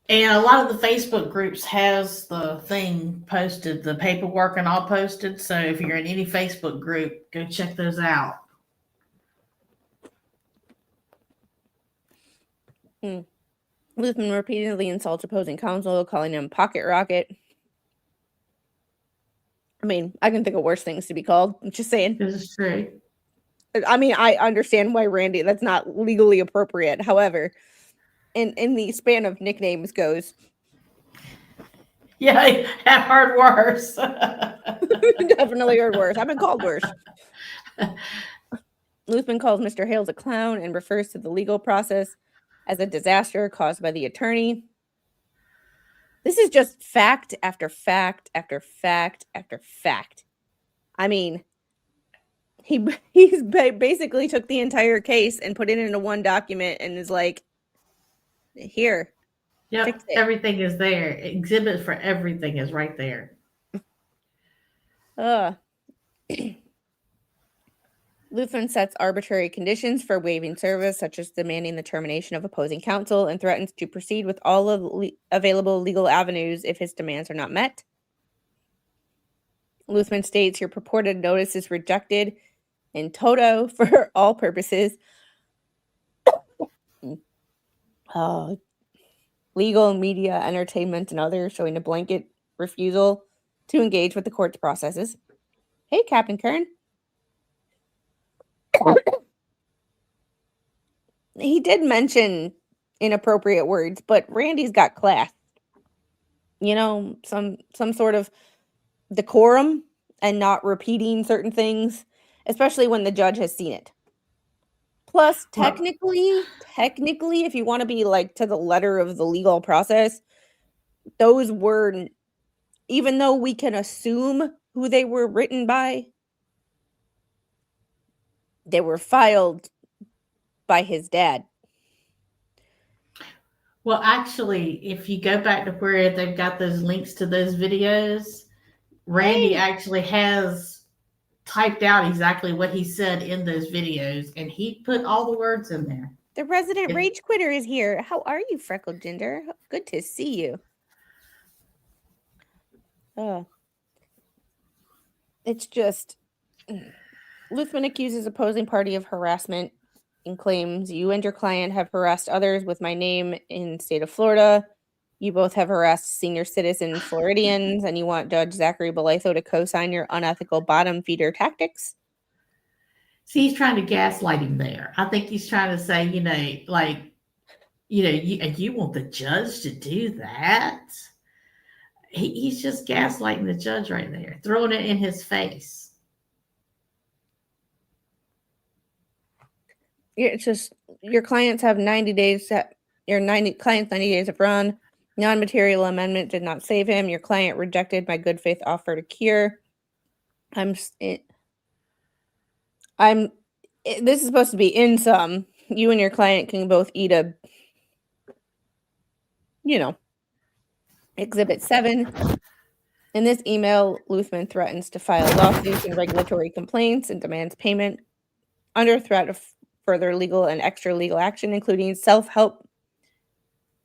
And a lot of the Facebook groups has the thing posted, the paperwork and all posted. So if you're in any Facebook group, go check those out. Luthman repeatedly insults opposing counsel, calling him pocket rocket. I mean, I can think of worse things to be called. I'm just saying. This is true. I mean, I understand why Randy, that's not legally appropriate. However, in the span of nicknames goes. Yeah, I've heard worse. Definitely heard worse. I've been called worse. Luthman calls Mr. Hales a clown and refers to the legal process as a disaster caused by the attorney. This is just fact after fact after fact after fact. I mean, he's basically took the entire case and put it into one document and is like, here. Yep, everything is there. Exhibit for everything is right there. Luthman sets arbitrary conditions for waiving service, such as demanding the termination of opposing counsel, and threatens to proceed with all of available legal avenues if his demands are not met. Luthman states your purported notice is rejected in toto for all purposes. Legal, media, entertainment, and others, showing a blanket refusal to engage with the court's processes. Hey, Captain Kern. He did mention inappropriate words, but Randy's got class. You know, some sort of decorum and not repeating certain things, especially when the judge has seen it. Plus, technically, if you want to be like to the letter of the legal process, those were, even though we can assume who they were written by, they were filed by his dad. Well, actually, if you go back to where they've got those links to those videos, Randy actually has typed out exactly what he said in those videos, and he put all the words in there. The resident rage quitter is here. How are you, Freckled Ginger? Good to see you. It's just Luthman accuses opposing party of harassment and claims you and your client have harassed others with my name in the state of Florida. You both have harassed senior citizen Floridians, and you want Judge Zachary Belaytho to co-sign your unethical bottom feeder tactics. See, he's trying to gaslight him there. I think he's trying to say, you want the judge to do that? He's just gaslighting the judge right there, throwing it in his face. It's just your clients have 90 days. Client's 90 days of run. Non-material amendment did not save him. Your client rejected my good faith offer to cure. This is supposed to be in sum. You and your client can both eat Exhibit 7. In this email, Luthman threatens to file lawsuits and regulatory complaints and demands payment under threat of further legal and extra legal action, including self-help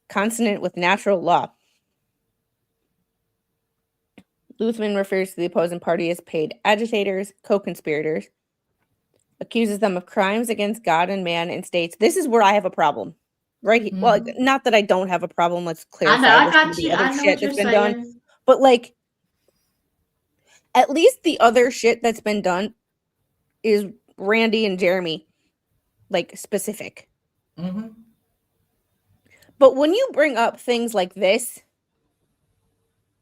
consonant with natural law. Luthman refers to the opposing party as paid agitators, co-conspirators, accuses them of crimes against God and man, and states, this is where I have a problem. right? Well, not that I don't have a problem. Let's clarify. I with got some of the you. other I know shit what you're that's been done. saying. But like, at least the other shit that's been done is Randy and Jeremy, like specific. Mm-hmm. But when you bring up things like this,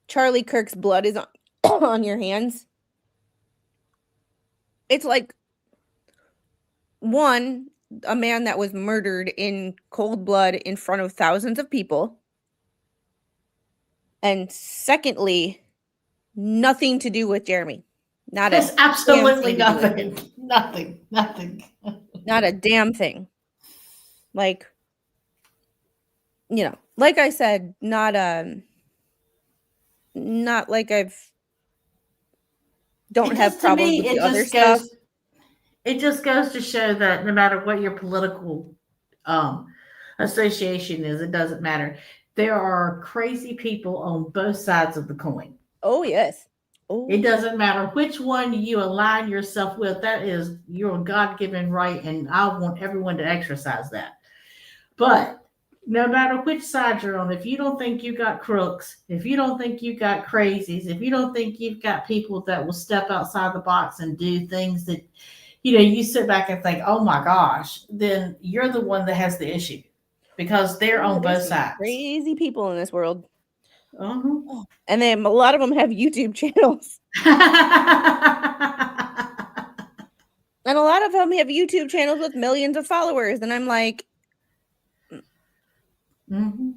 Charlie Kirk's blood is on, on your hands. It's like, one, a man that was murdered in cold blood in front of thousands of people. And secondly, nothing to do with Jeremy. Not There's a absolutely damn thing to do with nothing. Nothing. not a damn thing. Like, you know, like I said, not like don't have To problems me, with the other stuff. It just goes to show that no matter what your political association is, it doesn't matter. There are crazy people on both sides of the coin. Oh yes. Oh, It doesn't matter which one you align yourself with. That is your God-given right, and I want everyone to exercise that. But no matter which side you're on, if you don't think you got crooks, if you don't think you got crazies, if you don't think you've got people that will step outside the box and do things that, you sit back and think, oh my gosh, then you're the one that has the issue because they're on both sides. Crazy people in this world. Uh-huh. And then a lot of them have YouTube channels. And a lot of them have YouTube channels with millions of followers. And I'm like, mm-hmm.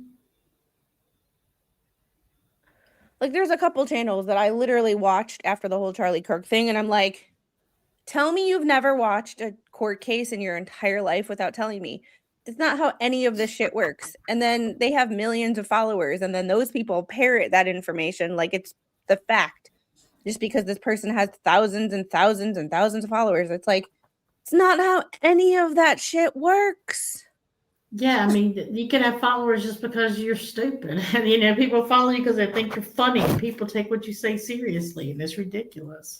Like, there's a couple channels that I literally watched after the whole Charlie Kirk thing. And I'm like, tell me you've never watched a court case in your entire life without telling me. That's not how any of this shit works. And then they have millions of followers. And then those people parrot that information like it's the fact. Just because this person has thousands and thousands and thousands of followers. It's like, it's not how any of that shit works. Yeah, I mean, you can have followers just because you're stupid. And, people follow you because they think you're funny. And people take what you say seriously, and it's ridiculous.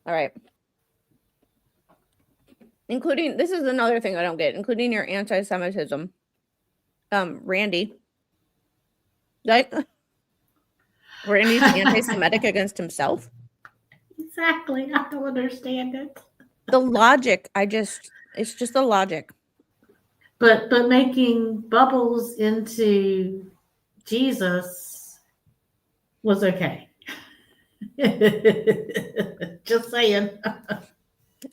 All right. Including, this is another thing I don't get, including your anti-Semitism. Randy. Right? Randy's anti-Semitic against himself. Exactly. I don't understand it. The logic, it's just the logic. But making Bubbles into Jesus was okay. Just saying.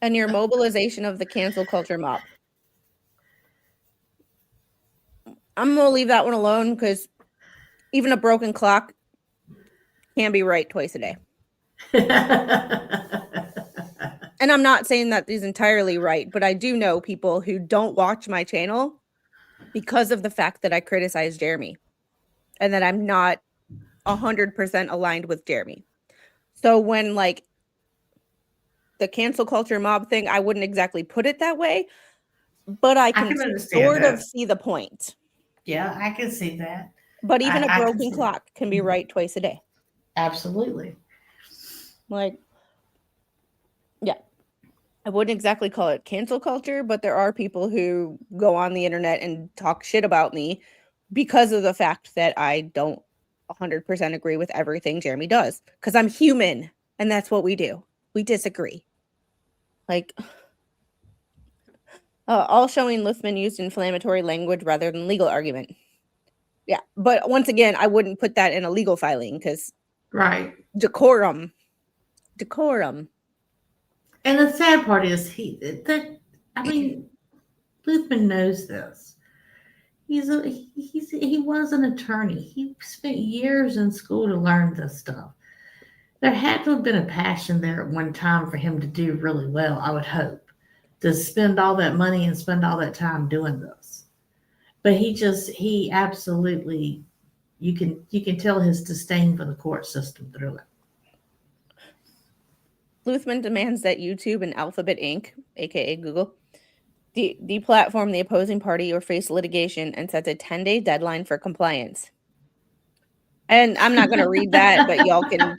And your mobilization of the cancel culture mob. I'm going to leave that one alone because even a broken clock can be right twice a day. And I'm not saying that he's entirely right, but I do know people who don't watch my channel because of the fact that I criticize Jeremy and that I'm not 100% aligned with Jeremy. So when like the cancel culture mob thing, I wouldn't exactly put it that way, but I can sort of see the point. Yeah, I can see that. But even a broken clock can be right twice a day. Absolutely. Like, yeah. I wouldn't exactly call it cancel culture, but there are people who go on the internet and talk shit about me because of the fact that I don't 100% agree with everything Jeremy does. Because I'm human, and that's what we do. We disagree. Like, all showing Luthman used inflammatory language rather than legal argument. Yeah, but once again, I wouldn't put that in a legal filing because right, decorum. And the sad part is Luthman knows this. He was an attorney. He spent years in school to learn this stuff. There had to have been a passion there at one time for him to do really well, I would hope, to spend all that money and spend all that time doing this. But he absolutely, you can tell his disdain for the court system through it. Luthman demands that YouTube and Alphabet Inc., aka Google, deplatform the opposing party or face litigation and sets a 10-day deadline for compliance. And I'm not going to read that, but y'all can.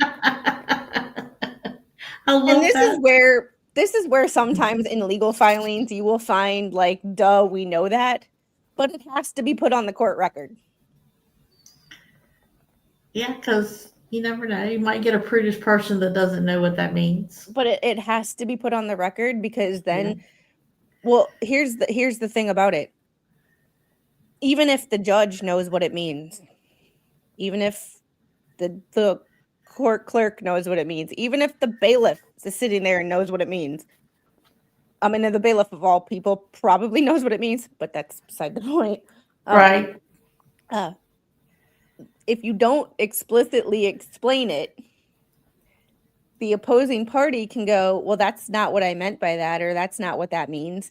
I love and this that. is where this is where sometimes in legal filings you will find like, duh, we know that, but it has to be put on the court record. Yeah, because you never know. You might get a prudish person that doesn't know what that means. But it has to be put on the record because then, Yeah. well, here's the thing about it. Even if the judge knows what it means, even if the court clerk knows what it means, even if the bailiff is sitting there and knows what it means. I mean, the bailiff of all people probably knows what it means, but that's beside the point. Right. If you don't explicitly explain it, the opposing party can go, well, that's not what I meant by that, or that's not what that means.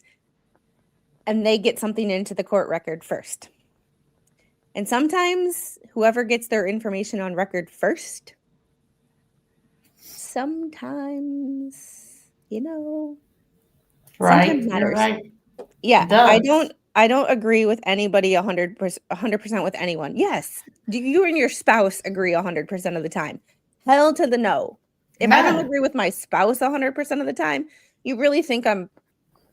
And they get something into the court record first. And sometimes whoever gets their information on record first, sometimes, Right. sometimes You're matters. right. Yeah, It does. I don't agree with anybody 100% with anyone. Yes, do you and your spouse agree 100% of the time? Hell to the no. If I don't No. agree with my spouse 100% of the time, you really think I'm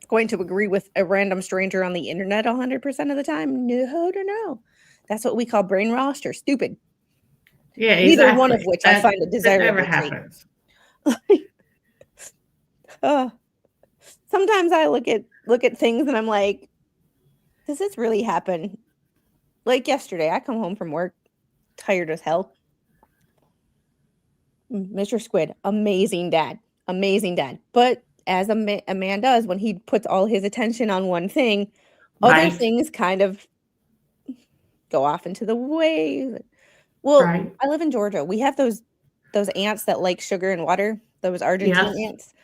going to agree with a random stranger on the internet 100% of the time? No. That's what we call brainwashed or stupid. Yeah, Neither exactly. one of which I find a That desirable never trait. happens. Sometimes I look at things and I'm like, does this really happen? Like yesterday, I come home from work tired as hell. Mr. Squid, amazing dad. But as a man does, when he puts all his attention on one thing, other Right. things kind of go off into the way. Well, Right. I live in Georgia. We have those ants that like sugar and water, those Argentine Yes. ants.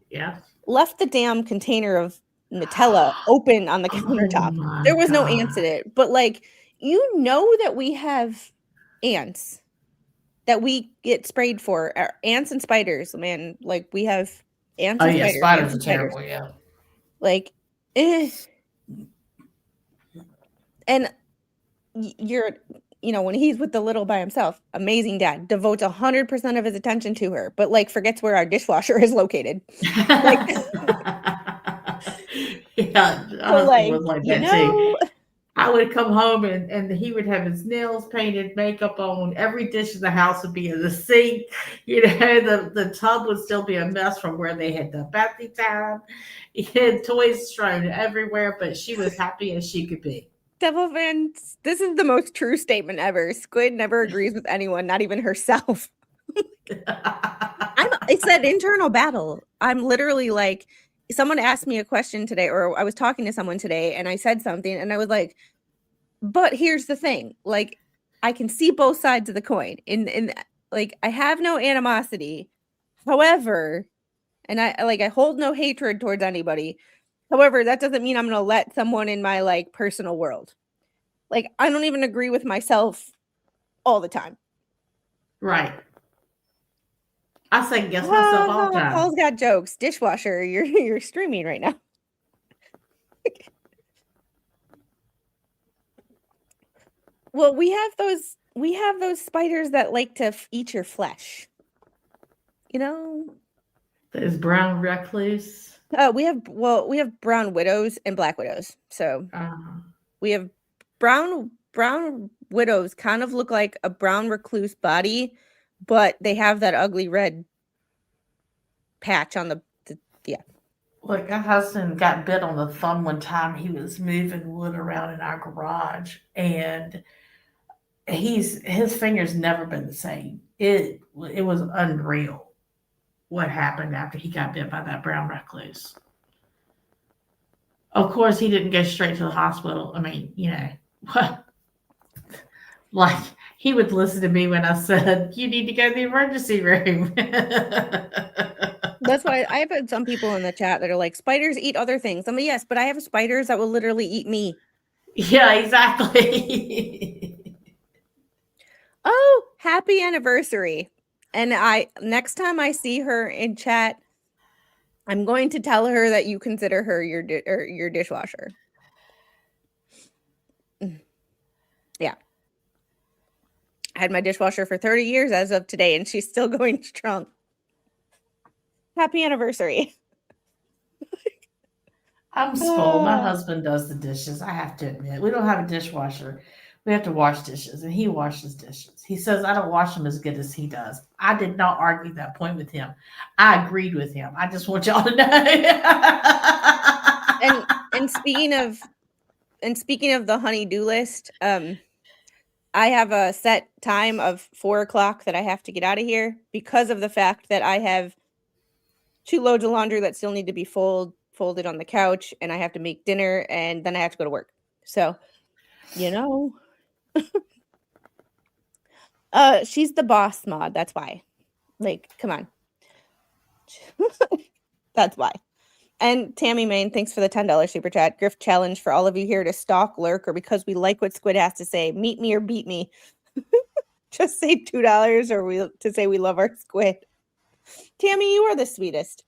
Yes. Left the damn container of Nutella open on the Oh countertop. my There was no ants in God. it. But like, that we have ants that we get sprayed for, ants and spiders, man. Like we have ants Oh and yeah, spiders, spiders are terrible. Yeah. Like, and you're, when he's with the little by himself, amazing dad, devotes 100% of his attention to her, but like forgets where our dishwasher is located. Like, Yeah, so husband like, was like that too. know, I would come home and he would have his nails painted, makeup on. Every dish in the house would be in the sink. The tub would still be a mess from where they had the bathing time. He had toys strewn everywhere, but she was happy as she could be. Devil fans, this is the most true statement ever. Squid never agrees with anyone, not even herself. It's that internal battle. I'm literally like, someone asked me a question today, or I was talking to someone today, and I said something, and I was like, but here's the thing. Like, I can see both sides of the coin. In like, I have no animosity. However, and I hold no hatred towards anybody. However, that doesn't mean I'm going to let someone in my like personal world. Like, I don't even agree with myself all the time. Right. I second guess myself all the time. Paul's got jokes. Dishwasher, you're streaming right now. Well, we have those spiders that like to eat your flesh. Those brown recluse. We have brown widows and black widows. So Uh-huh. we have brown widows kind of look like a brown recluse body, but they have that ugly red patch on the yeah. Look, my husband got bit on the thumb one time. He was moving wood around in our garage, and his fingers never been the same. It was unreal what happened after he got bit by that brown recluse. Of course, he didn't go straight to the hospital. I mean, what? Like he would listen to me when I said, "You need to go to the emergency room." That's why I've had some people in the chat that are like, spiders eat other things. I'm like, yes, but I have spiders that will literally eat me. Yeah, exactly. Oh, happy anniversary. And next time I see her in chat, I'm going to tell her that you consider her your dishwasher. Yeah. I had my dishwasher for 30 years as of today, and she's still going strong. Happy anniversary. I'm spoiled. My husband does the dishes. I have to admit, we don't have a dishwasher. We have to wash dishes, and he washes dishes. He says I don't wash them as good as he does. I did not argue that point with him. I agreed with him. I just want y'all to know. And speaking of the honey-do list, I have a set time of 4:00 that I have to get out of here because of the fact that I have 2 loads of laundry that still need to be folded on the couch, and I have to make dinner, and then I have to go to work. So, you know, she's the boss mod. That's why. Like, come on. That's why. And Tammy Main, thanks for the $10 super chat. Griff challenge for all of you here to stalk, lurk, or because we like what Squid has to say. Meet me or beat me. Just say $2 or to say we love our Squid. Tammy, you are the sweetest.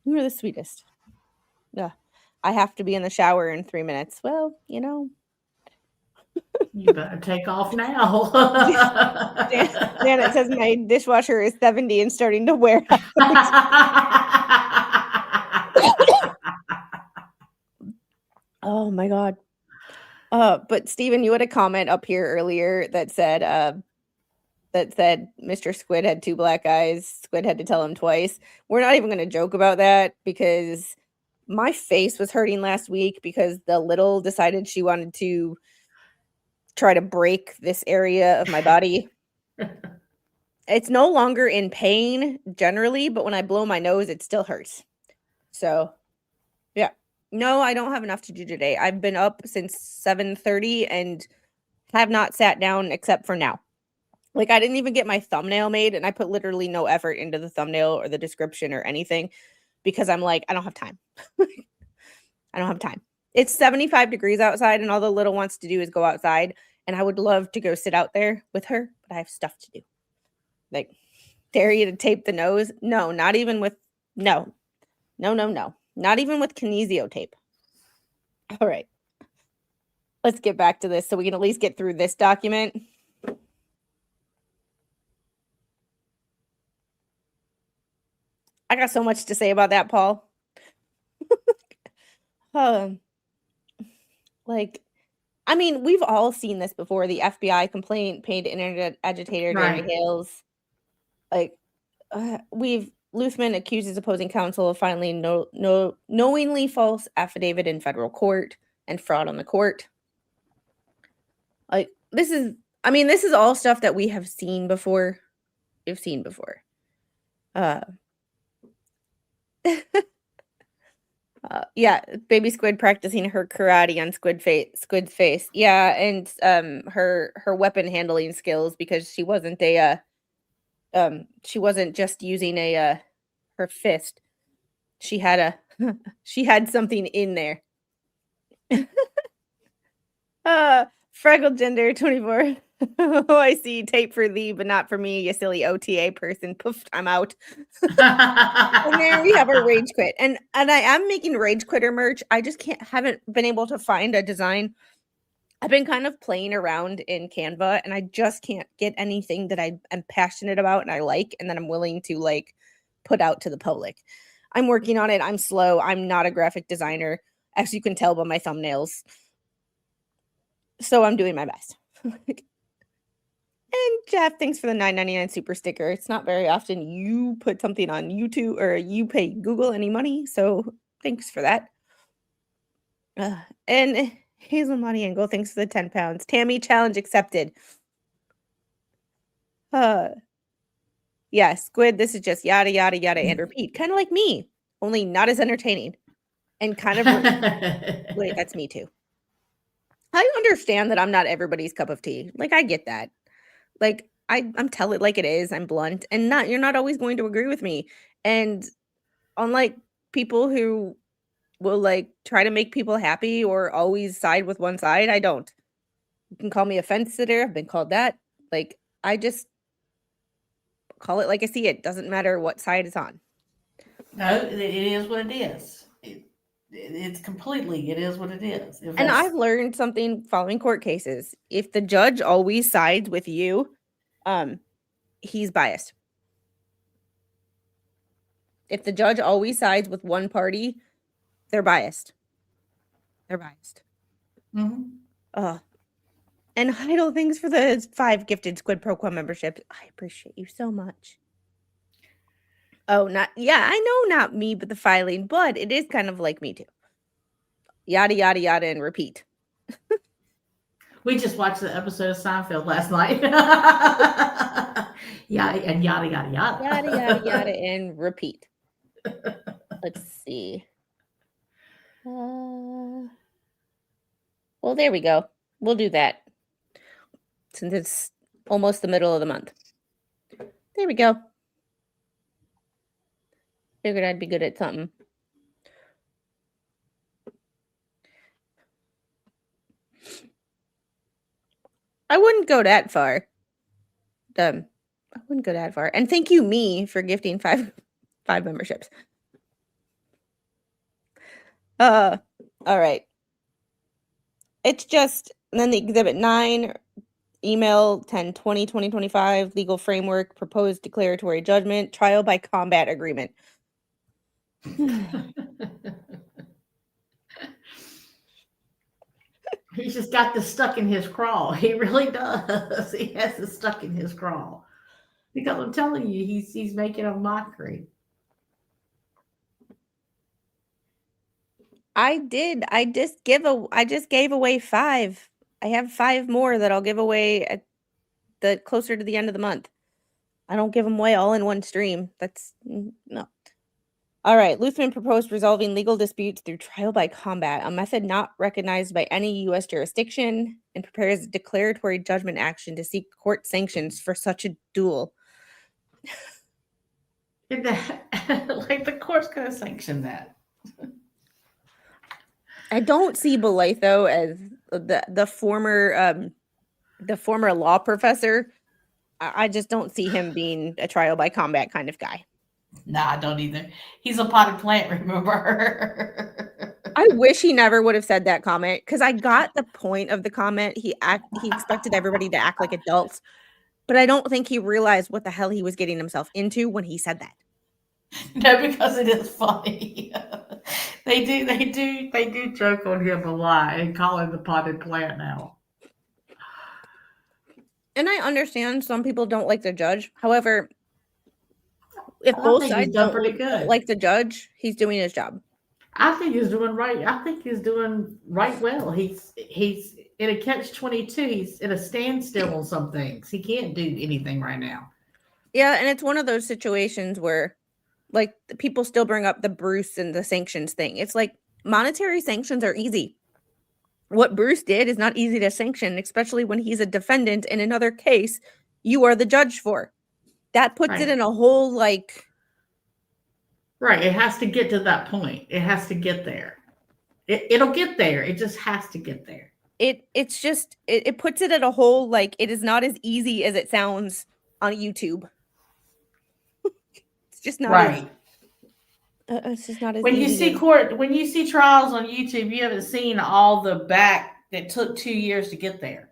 You are the sweetest. Yeah. I have to be in the shower in 3 minutes. Well, you know. You better take off now. Janet says my dishwasher is 70 and starting to wear out. Oh my God. But Steven, you had a comment up here earlier that said Mr. Squid had 2 black eyes. Squid had to tell him twice. We're not even going to joke about that because my face was hurting last week because the little decided she wanted to try to break this area of my body. It's no longer in pain generally, but when I blow my nose, it still hurts. So, yeah. No, I don't have enough to do today. I've been up since 7:30 and have not sat down except for now. Like, I didn't even get my thumbnail made, and I put literally no effort into the thumbnail or the description or anything because I'm like, I don't have time. I don't have time. It's 75 degrees outside, and all the little wants to do is go outside, and I would love to go sit out there with her, but I have stuff to do. Like, dare you to tape the nose? No, not even with, no. Not even with kinesio tape. All right. Let's get back to this so we can at least get through this document. I got so much to say about that, Paul. Like, I mean, we've all seen this before. The FBI complaint, paid internet agitator Gary Hales. Like, Luthman accuses opposing counsel of filing knowingly false affidavit in federal court and fraud on the court. Like, this is all stuff that we have seen before. We've seen before. Yeah, baby Squid practicing her karate on Squid's face. Yeah, and her weapon handling skills because she wasn't just using her fist. She had something in there. Fraggle Gender 24. Oh, I see. Tape for thee, but not for me, you silly OTA person. Poof, I'm out. And there we have our rage quit. And I am making rage quitter merch. I just haven't been able to find a design. I've been kind of playing around in Canva, and I just can't get anything that I am passionate about and I like, and that I'm willing to like put out to the public. I'm working on it. I'm slow. I'm not a graphic designer, as you can tell by my thumbnails. So I'm doing my best. And Jeff, thanks for the $9.99 super sticker. It's not very often you put something on YouTube or you pay Google any money, so thanks for that. And Hazel Money Angle, thanks for the 10 pounds. Tammy, challenge accepted. Yeah, Squid, this is just yada, yada, yada, and repeat. Kind of like me, only not as entertaining. And kind of, wait, that's me too. I understand that I'm not everybody's cup of tea. Like, I get that. Like, I'm tell it like it is. I'm blunt, and you're not always going to agree with me. And unlike people who will like try to make people happy or always side with one side, I don't. You can call me a fence sitter. I've been called that. Like, I just call it like I see it. Doesn't matter what side it's on. No, it is what it is. It's completely, it is what it is. And I've learned something following court cases. If the judge always sides with you, he's biased. If the judge always sides with one party, they're biased. They're biased. Mm-hmm. And Heidel, thanks for the 5 gifted Squid Pro Quo memberships. I appreciate you so much. Oh, I know not me, but the filing, but it is kind of like me too. Yada, yada, yada, and repeat. We just watched the episode of Seinfeld last night. Yeah, and yada, yada, yada. Yada, yada, yada, and repeat. Let's see. Well, there we go. We'll do that. Since it's almost the middle of the month. There we go. Figured I'd be good at something. I wouldn't go that far. I wouldn't go that far. And thank you, me, for gifting 5 memberships. All right. It's just, and then the exhibit 9, email 10/20/2025, legal framework, proposed declaratory judgment, trial by combat agreement. He's just got this stuck in his craw. He really does. He has this stuck in his craw. Because I'm telling you, he's making a mockery. I did. I just gave away 5. I have 5 more that I'll give away at the closer to the end of the month. I don't give them away all in one stream. That's no. All right. Luthman proposed resolving legal disputes through trial by combat, a method not recognized by any U.S. jurisdiction, and prepares a declaratory judgment action to seek court sanctions for such a duel. Like the court's going to sanction that. I don't see Belatho as the former law professor. I just don't see him being a trial by combat kind of guy. Nah, I don't either. He's a potted plant, remember? I wish he never would have said that comment, because I got the point of the comment. He expected everybody to act like adults, but I don't think he realized what the hell he was getting himself into when he said that. No, because it is funny. They do joke on him a lot and call him the potted plant now. And I understand some people don't like the judge. However, if both sides don't like the judge, he's doing his job. I think he's doing right. I think he's doing right well. He's in a catch-22. He's in a standstill on some things. He can't do anything right now. Yeah, and it's one of those situations where, like, people still bring up the Bruce and the sanctions thing. It's like monetary sanctions are easy. What Bruce did is not easy to sanction, especially when he's a defendant in another case you are the judge for. That puts it in a whole, like... Right, it has to get to that point. It has to get there. It'll get there. It just has to get there. It puts it at a whole, like, it is not as easy as it sounds on YouTube. It's just not right. It's just not as when easy. When you see trials on YouTube, you haven't seen all the back that took 2 years to get there.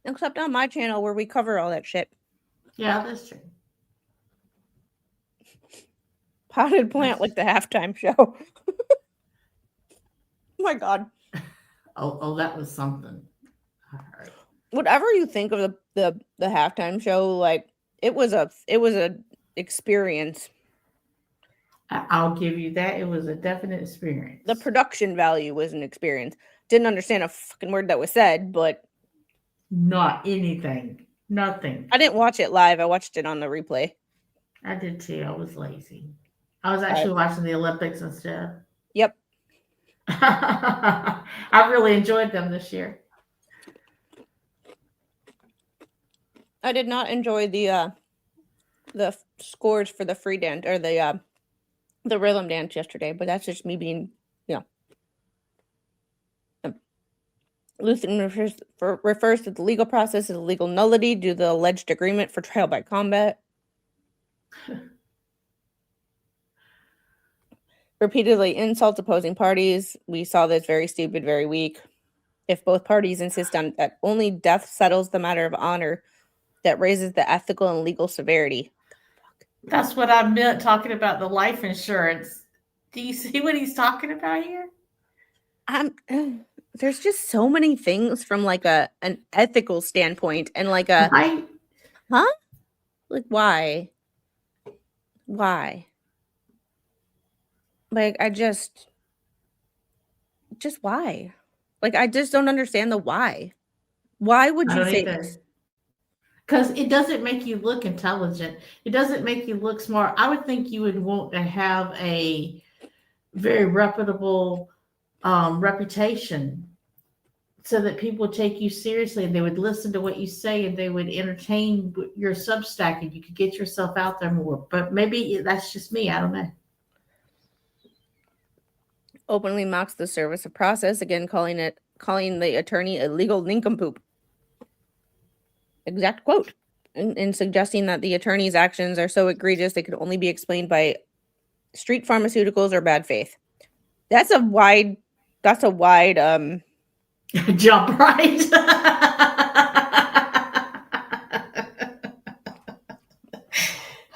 Except on my channel where we cover all that shit. Yeah, that's true. Potted plant like the halftime show. Oh my God. Oh, that was something. All right. Whatever you think of the halftime show, like it was a experience. I'll give you that. It was a definite experience. The production value was an experience. Didn't understand a fucking word that was said, but not anything. Nothing. I didn't watch it live. I watched it on the replay. I did too. I was lazy. I was actually watching the Olympics instead. Yep. I really enjoyed them this year. I did not enjoy the scores for the free dance or the rhythm dance yesterday, but that's just me being, Lutheran refers to the legal process as a legal nullity due to the alleged agreement for trial by combat. Repeatedly insults opposing parties. We saw this very stupid, very weak. If both parties insist on that only death settles the matter of honor, that raises the ethical and legal severity. That's what I meant talking about the life insurance. Do you see what he's talking about here? There's just so many things from like an ethical standpoint and like a Right? huh? Like why? Why? Like I just why? Like I just don't understand the why. Why would I you don't say either. this? Because it doesn't make you look intelligent. It doesn't make you look smart. I would think you would want to have a very reputable reputation so that people would take you seriously and they would listen to what you say and they would entertain your Substack and you could get yourself out there more. But maybe that's just me. I don't know. Openly mocks the service of process, again calling the attorney a legal nincompoop. Exact quote. And suggesting that the attorney's actions are so egregious they could only be explained by street pharmaceuticals or bad faith. That's a wide Jump right.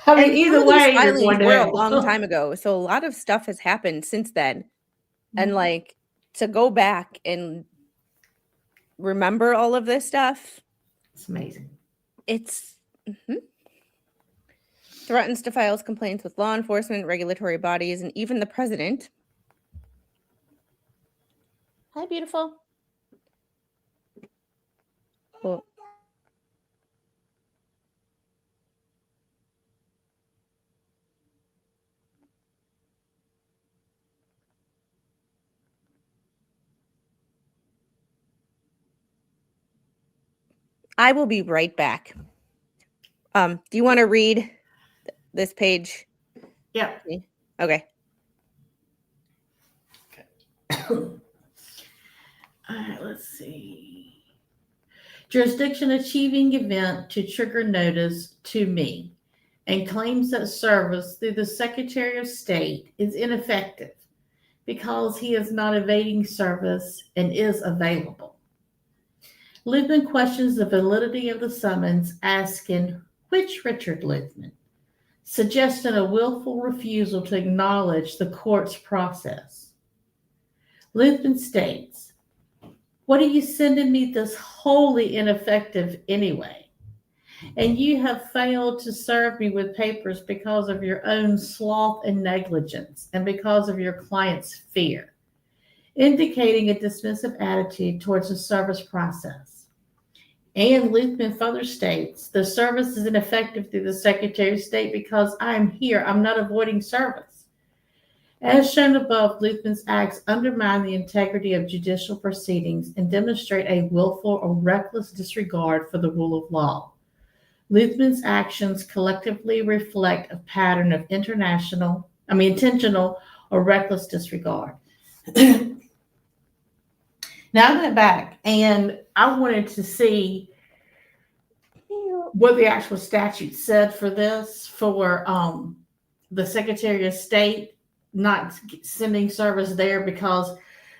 I mean, and either some of these way, you're filings going to were a hell. long time ago. So a lot of stuff has happened since then. And Mhm. like to go back and remember all of this stuff, It's amazing. it's threatens to file complaints with law enforcement, regulatory bodies, and even the president. Hi, beautiful. Well, I will be right back. Do you want to read this page? Yeah. Okay. All right, let's see. Jurisdiction achieving event to trigger notice to me and claims that service through the Secretary of State is ineffective because he is not evading service and is available. Luthman questions the validity of the summons, asking which Richard Luthman, suggesting a willful refusal to acknowledge the court's process. Luthman states, "What are you sending me this wholly ineffective anyway? And you have failed to serve me with papers because of your own sloth and negligence and because of your client's fear," indicating a dismissive attitude towards the service process. And Luthman further states, "The service is ineffective through the Secretary of State because I am here. I'm not avoiding service." As shown above, Luthman's acts undermine the integrity of judicial proceedings and demonstrate a willful or reckless disregard for the rule of law. Luthman's actions collectively reflect a pattern of intentional or reckless disregard. Now I went back and I wanted to see what the actual statute said for this, for the Secretary of State not sending service there because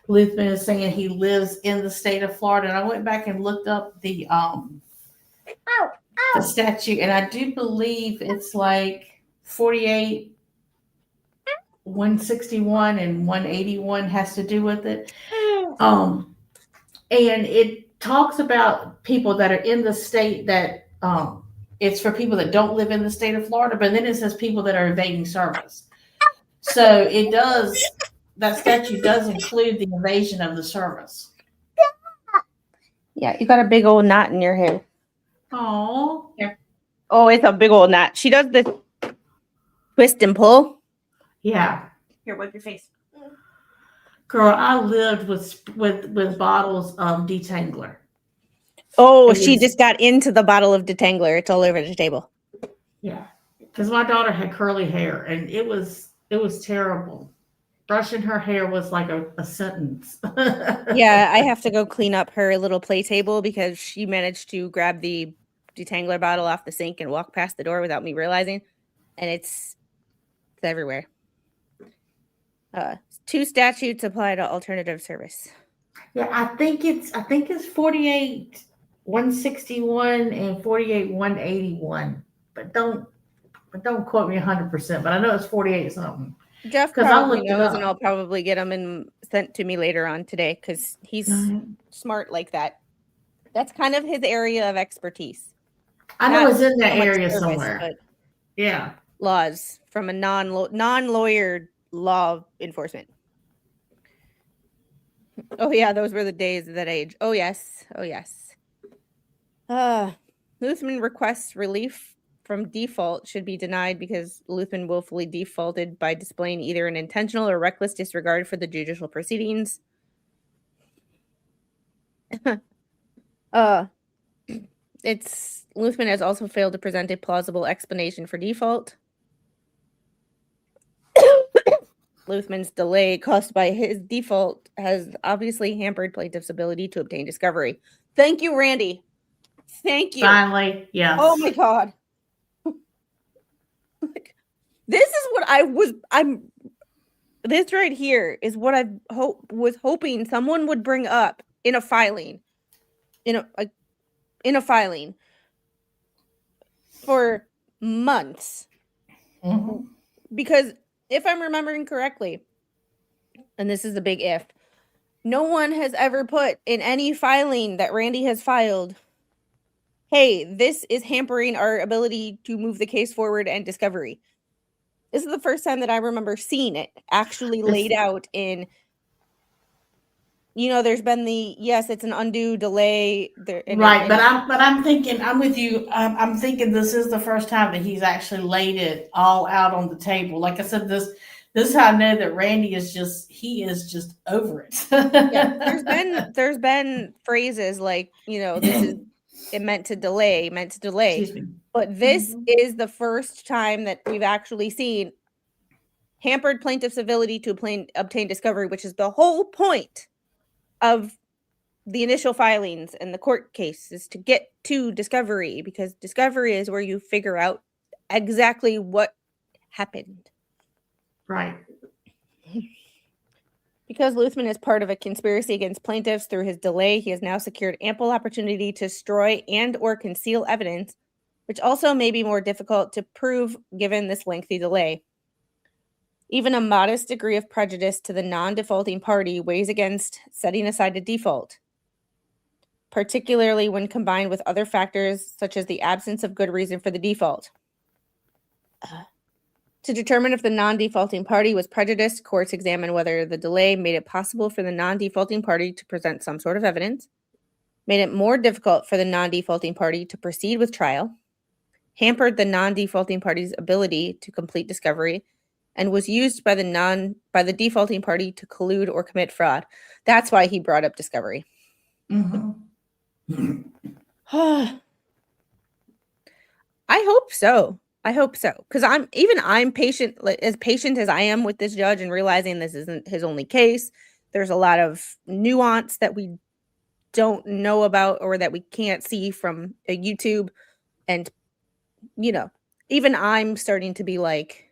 Luthman is saying he lives in the state of Florida. And I went back and looked up the statute, and I do believe it's like 48, 161, and 181 has to do with it. And it talks about people that are in the state that it's for people that don't live in the state of Florida, but then it says people that are evading service. So that statute does include the evasion of the service. Yeah, you got a big old knot in your hair. Oh, Oh, it's a big old knot. She does this twist and pull. yeah. Here, wipe your face. Girl, I lived with bottles of detangler. Oh, she just got into the bottle of detangler. It's all over the table. Yeah, because my daughter had curly hair, and it was terrible. Brushing her hair was like a sentence. Yeah, I have to go clean up her little play table because she managed to grab the detangler bottle off the sink and walk past the door without me realizing, and it's everywhere. 2 statutes apply to alternative service. Yeah, I think it's 48 161 and 48 181, but don't quote me 100%. But I know it's 48 something. Jeff 'Cause I probably looked it knows, and up. I'll probably get him and sent to me later on today because he's Mhm. smart like that. That's kind of his area of expertise. I know Not it's in that so much area service, somewhere. but Yeah. laws from a non-lawyer law enforcement. Oh yeah, those were the days of that age. Oh yes. Oh yes. Luthman requests relief from default should be denied because Luthman willfully defaulted by displaying either an intentional or reckless disregard for the judicial proceedings. Luthman has also failed to present a plausible explanation for default. Luthman's delay caused by his default has obviously hampered plaintiff's ability to obtain discovery. Thank you, Randy. Thank you. Finally, yes. Oh my God. This is what this right here is what I was hoping someone would bring up in a filing. In a filing for months. Mhm. Because if I'm remembering correctly, and this is a big if, no one has ever put in any filing that Randy has filed, hey, this is hampering our ability to move the case forward and discovery. This is the first time that I remember seeing it actually laid out in, there's been yes, it's an undue delay. Right, but I'm thinking, I'm with you. I'm thinking this is the first time that he's actually laid it all out on the table. Like I said, this is how I know that Randy is just over it. Yeah, there's been phrases like, this is meant to delay. Excuse me. But this is the first time that we've actually seen hampered plaintiff's ability to obtain discovery, which is the whole point of the initial filings and the court case, is to get to discovery, because discovery is where you figure out exactly what happened. Right. Because Luthman is part of a conspiracy against plaintiffs through his delay, he has now secured ample opportunity to destroy and or conceal evidence, which also may be more difficult to prove given this lengthy delay. Even a modest degree of prejudice to the non-defaulting party weighs against setting aside a default, particularly when combined with other factors such as the absence of good reason for the default. To determine if the non-defaulting party was prejudiced, courts examine whether the delay made it possible for the non-defaulting party to present some sort of evidence, made it more difficult for the non-defaulting party to proceed with trial, hampered the non-defaulting party's ability to complete discovery, and was used by the defaulting party to collude or commit fraud. That's why he brought up discovery. Mm-hmm. I hope so. Because I'm patient, as patient as I am with this judge, and realizing this isn't his only case. There's a lot of nuance that we don't know about or that we can't see from a YouTube. And, even I'm starting to be like,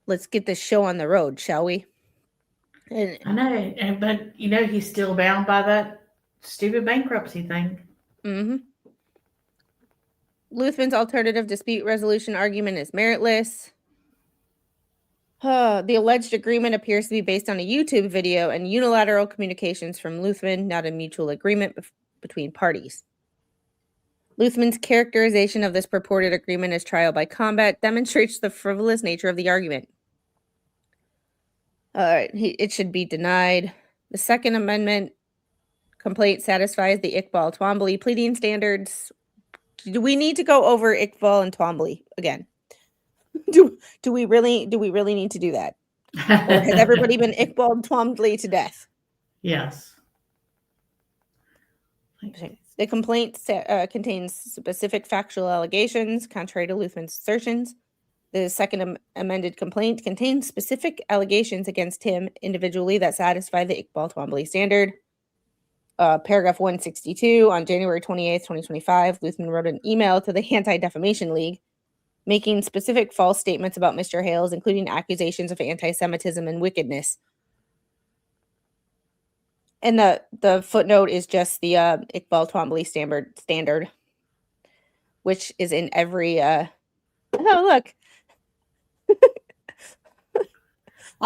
let's get this show on the road, shall we? And I know, but he's still bound by that stupid bankruptcy thing. Mm-hmm. Luthman's alternative dispute resolution argument is meritless. The alleged agreement appears to be based on a YouTube video and unilateral communications from Luthman, not a mutual agreement between parties. Luthman's characterization of this purported agreement as trial by combat demonstrates the frivolous nature of the argument. It should be denied. The Second Amendment complaint satisfies the Iqbal Twombly pleading standards. Do we need to go over Iqbal and Twombly again? Do we really need to do that? Or has everybody been Iqbal and Twombly to death? Yes. The complaint contains specific factual allegations, contrary to Luthman's assertions. The second amended complaint contains specific allegations against him individually that satisfy the Iqbal Twombly standard. Paragraph 162, on January 28th, 2025, Luthman wrote an email to the Anti-Defamation League making specific false statements about Mr. Hales, including accusations of anti-Semitism and wickedness. And the footnote is just the Iqbal Twombly standard, which is in every... oh, look.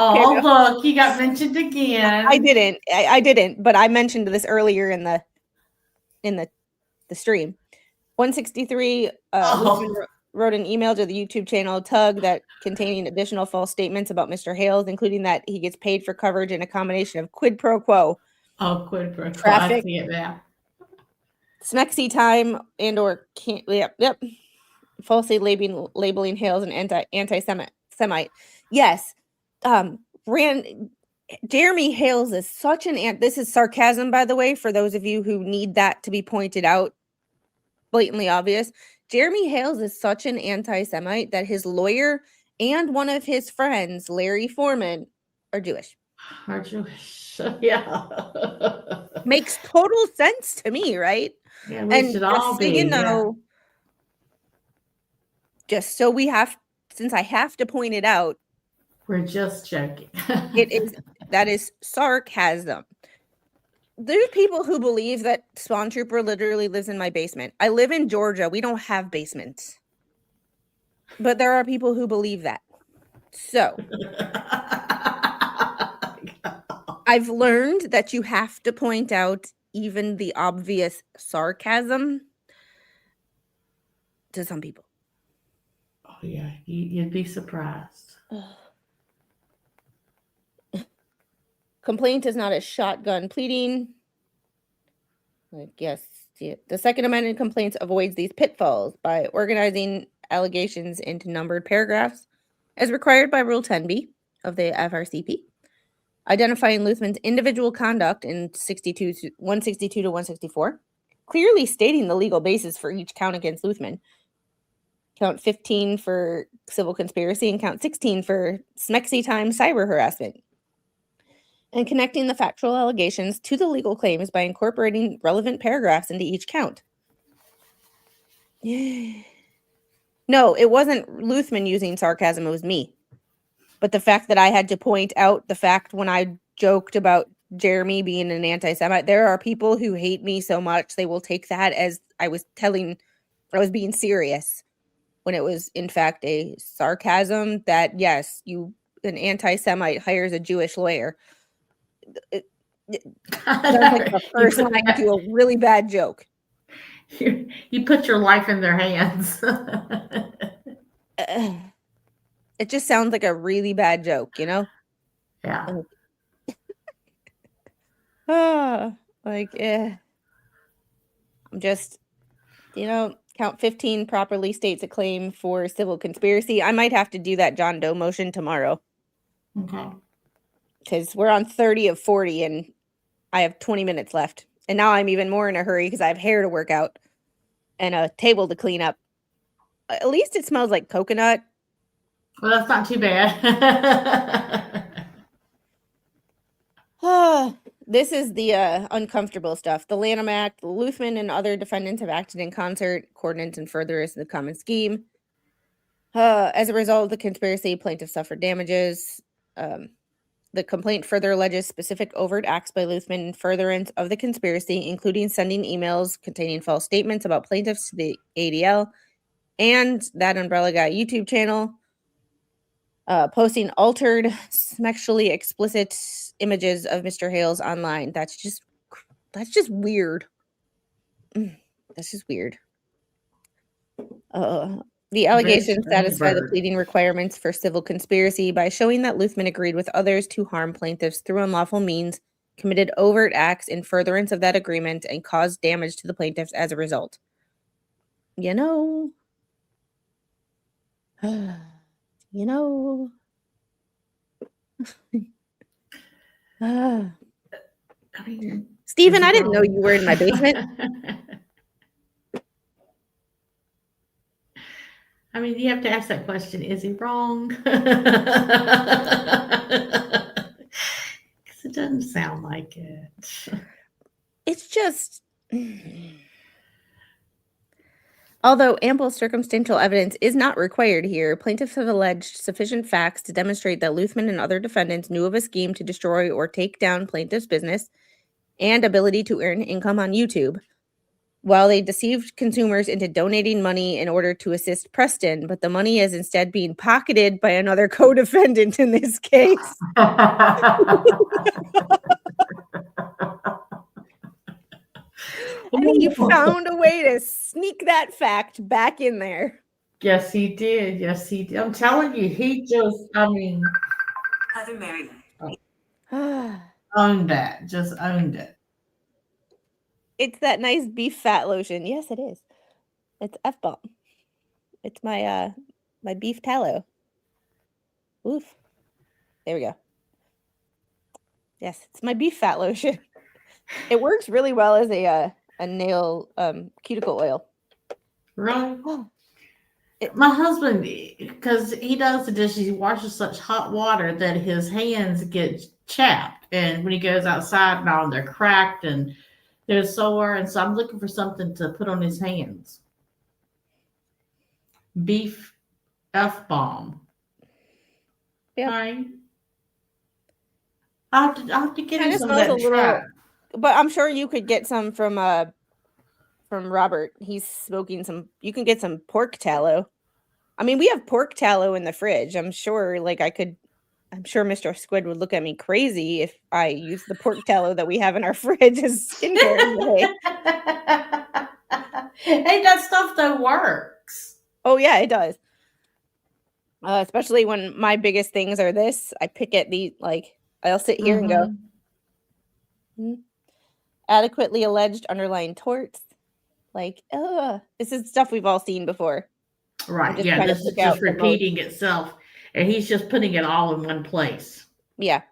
Oh, look, you got mentioned again. I didn't, but I mentioned this earlier in the stream. 163, Luthman wrote an email to the YouTube channel Tug that containing additional false statements about Mr. Hales, including that he gets paid for coverage in a combination of quid pro quo. Oh, quid pro quo. Traffic. I see it now. Smexy time and or yep. Falsely labeling Hales an anti-Semite. Yes. Jeremy Hales is such an this is sarcasm, by the way, for those of you who need that to be pointed out, blatantly obvious. Jeremy Hales is such an anti-Semite that his lawyer and one of his friends, Larry Foreman, are Jewish. Are Jewish. Yeah. Makes total sense to me, right? Yeah, we should all be. You know, just so since I have to point it out, we're just joking. That is sarcasm. There's people who believe that Spawn Trooper literally lives in my basement. I live in Georgia. We don't have basements. But there are people who believe that. So I've learned that you have to point out even the obvious sarcasm to some people. Oh, yeah. You'd be surprised. Complaint is not a shotgun pleading. Yes, the Second Amendment complaints avoids these pitfalls by organizing allegations into numbered paragraphs as required by Rule 10b of the FRCP, identifying Luthman's individual conduct in 162 to 164, clearly stating the legal basis for each count against Luthman. Count 15 for civil conspiracy and count 16 for Smexy time cyber harassment. And connecting the factual allegations to the legal claims by incorporating relevant paragraphs into each count. No, it wasn't Luthman using sarcasm, it was me. But the fact that I had to point out the fact when I joked about Jeremy being an anti-Semite, there are people who hate me so much they will take that as I was being serious, when it was in fact a sarcasm that, yes, an anti-Semite hires a Jewish lawyer. It sounds like the first line to a really bad joke. You put your life in their hands. It just sounds like a really bad joke, you know? Yeah. I'm just, count 15 properly states a claim for civil conspiracy. I might have to do that John Doe motion tomorrow. Okay. Because we're on 30 of 40 and I have 20 minutes left. And now I'm even more in a hurry because I have hair to work out and a table to clean up. At least it smells like coconut. Well, that's not too bad. This is the uncomfortable stuff. The Lanham Act, Luthman and other defendants have acted in concert, coordinates, and furtherance of the common scheme. As a result of the conspiracy, plaintiffs suffered damages. The complaint further alleges specific overt acts by Luthman in furtherance of the conspiracy, including sending emails containing false statements about plaintiffs to the ADL and that Umbrella Guy YouTube channel, posting altered, sexually explicit images of Mr. Hales online. That's just weird. That's just weird. The allegations satisfy the pleading requirements for civil conspiracy by showing that Luthman agreed with others to harm plaintiffs through unlawful means, committed overt acts in furtherance of that agreement, and caused damage to the plaintiffs as a result. I mean, Stephen, I didn't know you were in my basement. I mean, you have to ask that question, is he wrong? Because it doesn't sound like it. It's just... Although ample circumstantial evidence is not required here, plaintiffs have alleged sufficient facts to demonstrate that Luthman and other defendants knew of a scheme to destroy or take down plaintiffs' business and ability to earn income on YouTube. while they deceived consumers into donating money in order to assist Preston, but the money is instead being pocketed by another co-defendant in this case. And he found a way to sneak that fact back in there. Yes, he did. Yes, he did. I'm telling you, he just, I mean, Heather Maryland. owned that. Just owned it. It's that nice beef fat lotion. Yes, it is. It's F-bomb. It's my my beef tallow. Oof. There we go. Yes, it's my beef fat lotion. It works really well as a nail cuticle oil. Really? Oh, My husband, because he does the dishes, he washes such hot water that his hands get chapped. And when he goes outside and all, they're cracked and they're sore. And so I'm looking for something to put on his hands. Beef F-bomb. Yep. Right? I'll have to get him Kinda some of smells that a little- trap. but I'm sure you could get some from Robert. He's smoking some. You can get some pork tallow. I mean, we have pork tallow in the fridge. I'm sure Mr. Squid would look at me crazy if I use the pork tallow that we have in our fridge as skincare today. Hey, that stuff though works. Oh yeah, it does. Especially when my biggest things are this. I pick at the I'll sit here and go, adequately alleged underlying torts. This is stuff we've all seen before. Right. just Yeah, trying to this is pick out just the most- repeating itself. And he's just putting it all in one place. Yeah.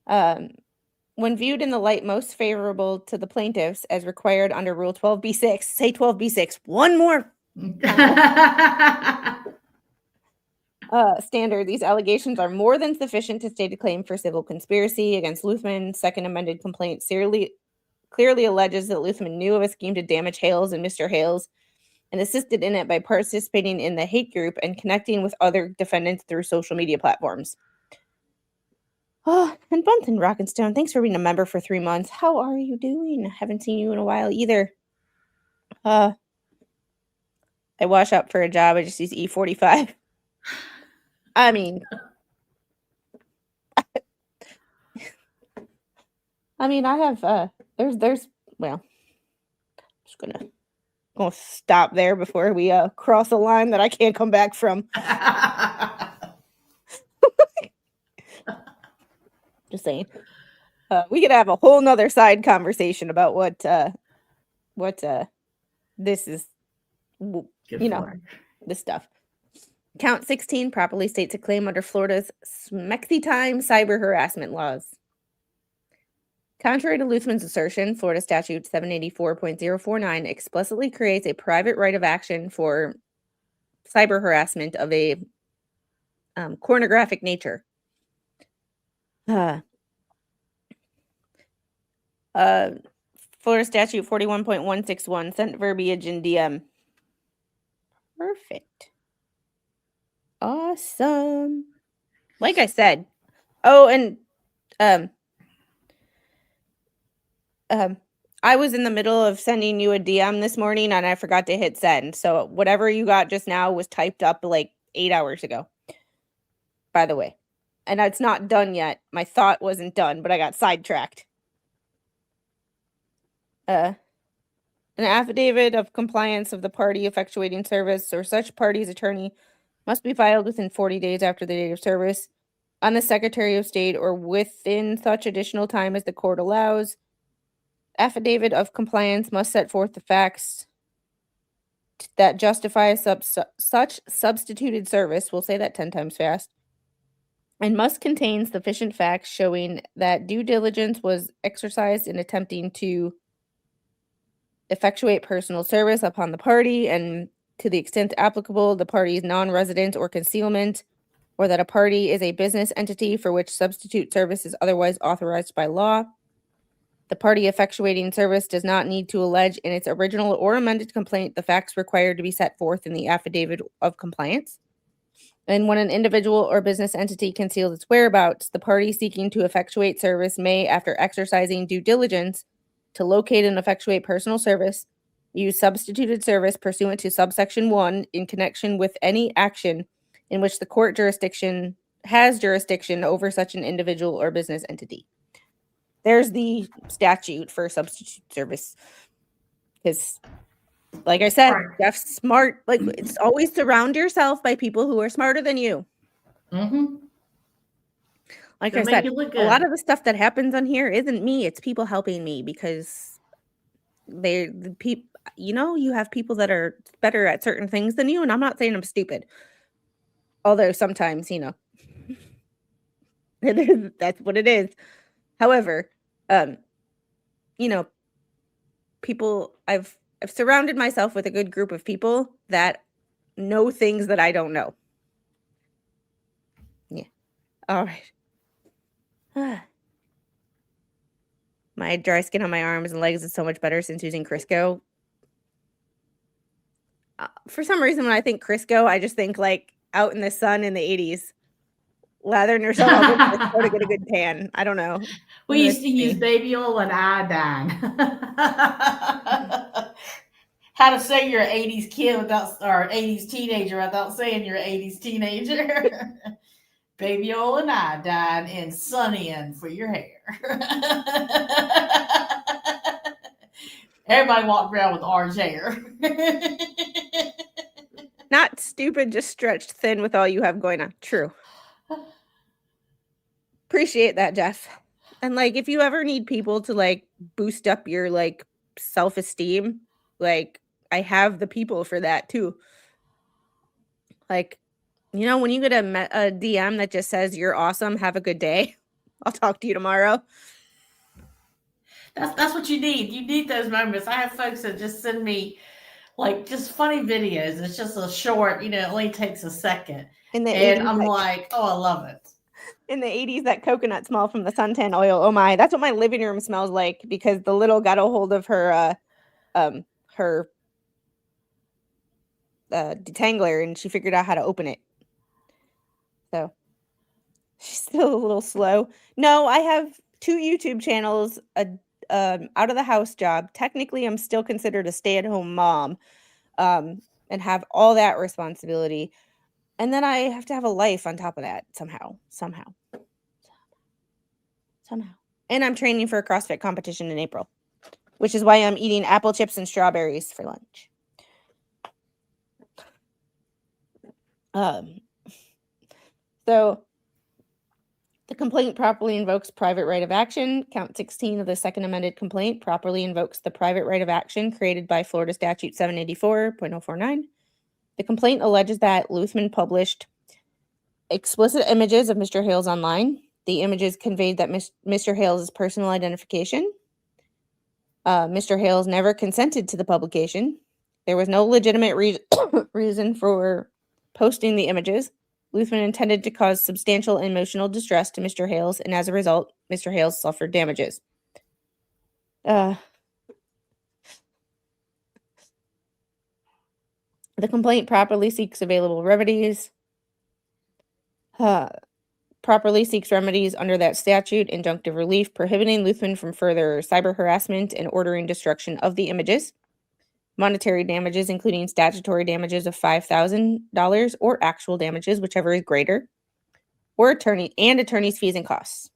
When viewed in the light most favorable to the plaintiffs as required under Rule 12b-6, say 12b-6, one more standard, these allegations are more than sufficient to state a claim for civil conspiracy against Luthman. Second amended complaint clearly alleges that Luthman knew of a scheme to damage Hales and Mr. Hales and assisted in it by participating in the hate group and connecting with other defendants through social media platforms. Oh, and Bunton Rockenstone, thanks for being a member for 3 months. How are you doing? I haven't seen you in a while either. I wash up for a job. I just use E45. I mean, I have there's well, just gonna stop there before we cross a line that I can't come back from. Just saying. We could have a whole nother side conversation about what this is, this stuff. Count 16 properly states a claim under Florida's Smexy Time cyber harassment laws. Contrary to Luthman's assertion, Florida Statute 784.049 explicitly creates a private right of action for cyber harassment of a pornographic nature. Florida Statute 41.161, sent verbiage in DM. Perfect. Awesome. Like I said. Oh, and I was in the middle of sending you a DM this morning and I forgot to hit send. So whatever you got just now was typed up like 8 hours ago. By the way. And it's not done yet. My thought wasn't done, but I got sidetracked. An affidavit of compliance of the party effectuating service or such party's attorney must be filed within 40 days after the date of service on the Secretary of State or within such additional time as the court allows. Affidavit of compliance must set forth the facts that justify such substituted service. We'll say that 10 times fast. And must contain sufficient facts showing that due diligence was exercised in attempting to effectuate personal service upon the party and to the extent applicable, the party's non-resident or concealment, or that a party is a business entity for which substitute service is otherwise authorized by law. The party effectuating service does not need to allege in its original or amended complaint the facts required to be set forth in the affidavit of compliance. And when an individual or business entity conceals its whereabouts, the party seeking to effectuate service may, after exercising due diligence, to locate and effectuate personal service, use substituted service pursuant to subsection 1 in connection with any action in which the court jurisdiction has jurisdiction over such an individual or business entity. There's the statute for substitute service. Because, like I said, Right. Jeff's smart. Like, it's always surround yourself by people who are smarter than you. Mm-hmm. Like They'll I make said, you look a lot good. of the stuff that happens on here isn't me. It's people helping me because the people, you have people that are better at certain things than you. And I'm not saying I'm stupid. Although sometimes, that's what it is. However, people, I've surrounded myself with a good group of people that know things that I don't know. Yeah. All right. My dry skin on my arms and legs is so much better since using Crisco. For some reason, when I think Crisco, I just think like out in the sun in the 80s, lathering yourself up with Crisco to get a good tan. I don't know. We used to use baby oil and iodine. How to say you're an 80s kid or 80s teenager without saying you're an 80s teenager. Baby oil and iodine and sun-in for your hair. Everybody walked around with orange hair. Not stupid, just stretched thin with all you have going on. True. Appreciate that, Jeff. And like, if you ever need people to like boost up your like self-esteem, like I have the people for that too. Like, when you get a DM that just says you're awesome, have a good day. I'll talk to you tomorrow. That's what you need. You need those moments. I have folks that just send me like just funny videos. It's just a short, it only takes a second. In the And 80s, I'm like, oh, I love it. In the 80s, that coconut smell from the suntan oil. Oh my, that's what my living room smells like because the little got a hold of her detangler and she figured out how to open it. So she's still a little slow. No, I have 2 YouTube channels, out of the house job. Technically, I'm still considered a stay-at-home mom, and have all that responsibility. And then I have to have a life on top of that somehow. And I'm training for a CrossFit competition in April, which is why I'm eating apple chips and strawberries for lunch. So the complaint properly invokes private right of action. Count 16 of the second amended complaint properly invokes the private right of action created by Florida Statute 784.049. The complaint alleges that Luthman published explicit images of Mr. Hales online. The images conveyed that Mr. Hales' personal identification. Mr. Hales never consented to the publication. There was no legitimate reason for posting the images. Luthman intended to cause substantial emotional distress to Mr. Hales, and as a result, Mr. Hales suffered damages. The complaint properly seeks available remedies. Properly seeks remedies under that statute, injunctive relief, prohibiting Luthman from further cyber harassment and ordering destruction of the images. Monetary damages, including statutory damages of $5,000 or actual damages, whichever is greater, or attorney's fees and costs.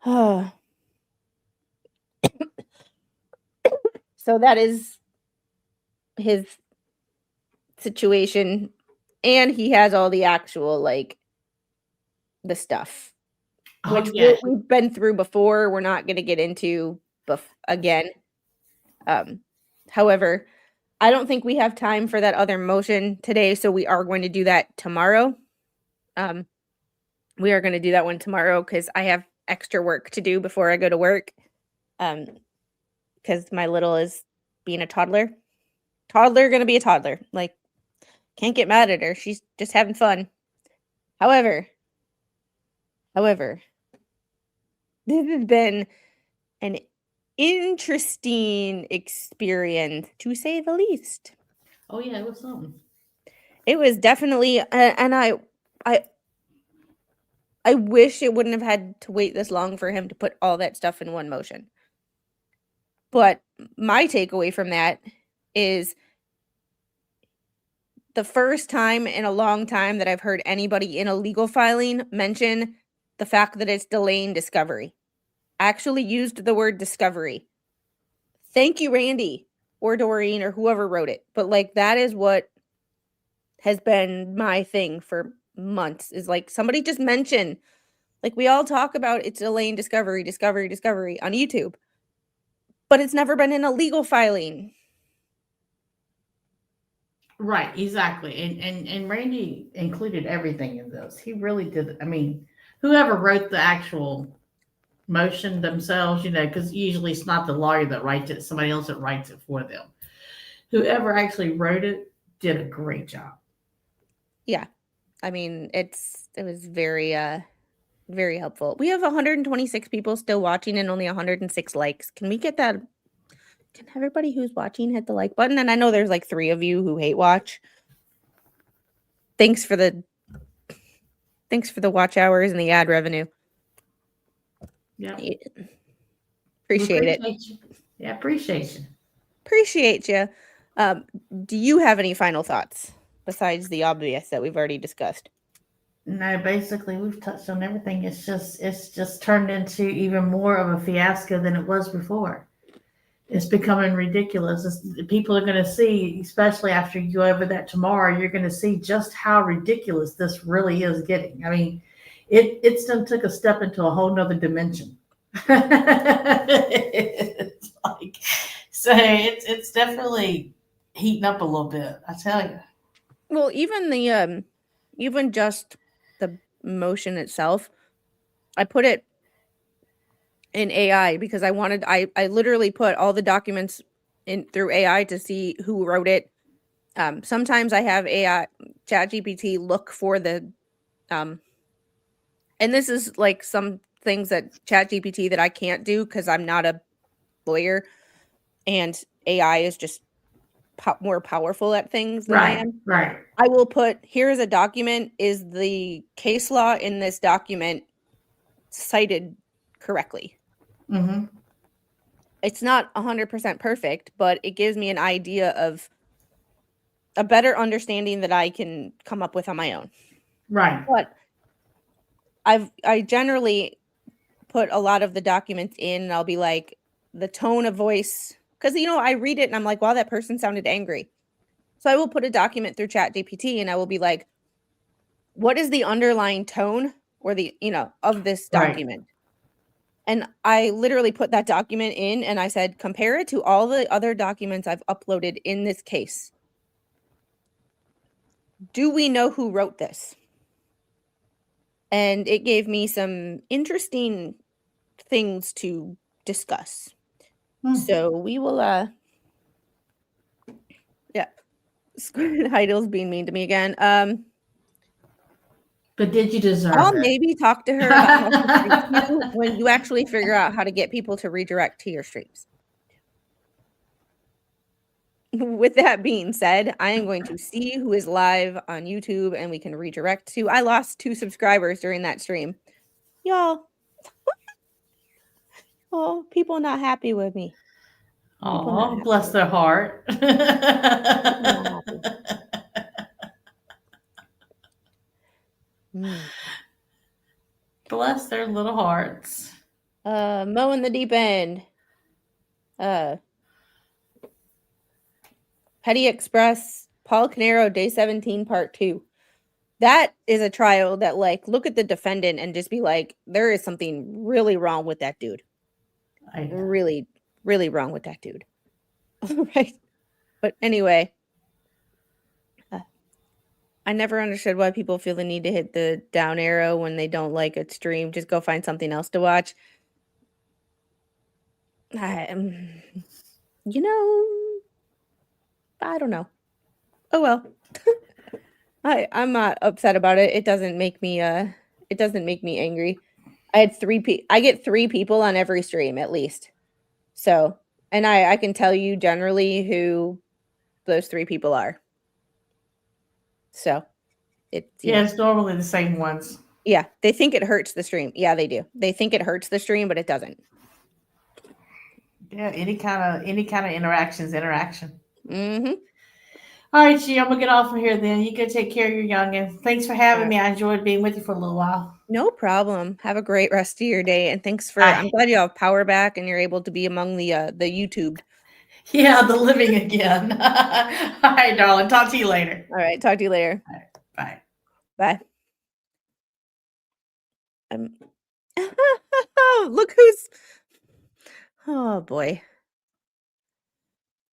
So that is his situation, and he has all the actual the stuff, which we've been through before. We're not going to get into again. However, I don't think we have time for that other motion today, so we are going to do that tomorrow. We are going to do that one tomorrow because I have extra work to do before I go to work. Because my little is being a toddler. Going to be a toddler. Like, can't get mad at her. She's just having fun. However, this has been an interesting experience, to say the least. Oh yeah, it was something. It was definitely, and I wish it wouldn't have had to wait this long for him to put all that stuff in one motion. But my takeaway from that is the first time in a long time that I've heard anybody in a legal filing mention the fact that it's delaying discovery. Actually used the word discovery. Thank you, Randy or Doreen or whoever wrote it. But like that is what has been my thing for months, is like somebody just mention, like we all talk about it's delaying discovery on YouTube, but it's never been in a legal filing. Right, exactly. And Randy included everything in this. He really did. I mean, whoever wrote the actual motion themselves, because usually it's not the lawyer that writes it, somebody else that writes it for them. Whoever actually wrote it did a great job. Yeah. I mean, it was very very helpful. We have 126 people still watching and only 106 likes. Can we get that? Can everybody who's watching hit the like button? And I know there's like 3 of you who hate watch. Thanks for the watch hours and the ad revenue. Yeah. Appreciate it. You. Yeah, appreciate you. Appreciate you. Do you have any final thoughts besides the obvious that we've already discussed? No, basically we've touched on everything. It's just turned into even more of a fiasco than it was before. It's becoming ridiculous. People are going to see, especially after you go over that tomorrow, you're going to see just how ridiculous this really is getting. I mean, it's done took a step into a whole nother dimension. It's like, so it's definitely heating up a little bit, I tell you. Well, even just the motion itself, I put it in AI because I literally put all the documents in through AI to see who wrote it. Sometimes I have AI ChatGPT look for the and this is like some things that ChatGPT that I can't do because I'm not a lawyer, and AI is just more powerful at things than I am. Right. I will put, here is a document, is the case law in this document cited correctly? Mm-hmm. It's not 100% perfect, but it gives me an idea of a better understanding that I can come up with on my own. Right. But I generally put a lot of the documents in, and I'll be like, the tone of voice, because I read it and I'm like, wow, that person sounded angry. So I will put a document through ChatGPT and I will be like, what is the underlying tone or the of this document? Right. And I literally put that document in and I said, compare it to all the other documents I've uploaded in this case. Do we know who wrote this? And it gave me some interesting things to discuss. So we will yeah. Heidel's being mean to me again. But did you deserve I'll it? maybe talk to her about how to treat you when you actually figure out how to get people to redirect to your streams. With that being said, I am going to see who is live on YouTube and we can redirect to. I lost 2 subscribers during that stream. Y'all. Oh, people not happy with me. Oh, bless their heart. Bless their little hearts. Mo in the deep end. Petty Express, Paul Canero, Day 17, Part 2. That is a trial that, like, look at the defendant and just be like, there is something really wrong with that dude. Really, really wrong with that dude. Right. But anyway, I never understood why people feel the need to hit the down arrow when they don't like a stream. Just go find something else to watch. I don't know. Oh well. I'm not upset about it. It doesn't make me angry. I get 3 people on every stream at least. So, and I can tell you generally who those 3 people are. So, it's normally the same ones. Yeah, they think it hurts the stream. Yeah, they do. They think it hurts the stream, but it doesn't. Yeah, any kind of interaction. Mm-hmm. All right, G, I'm gonna get off of here then. You go take care of your youngin. Thanks for having Right. me. I enjoyed being with you for a little while. No problem. Have a great rest of your day, and thanks for. Bye. I'm glad you have power back and you're able to be among the YouTubed. Yeah, the living again. All right, darling. Talk to you later. All right, talk to you later. All right, bye. Bye. Look who's. Oh boy.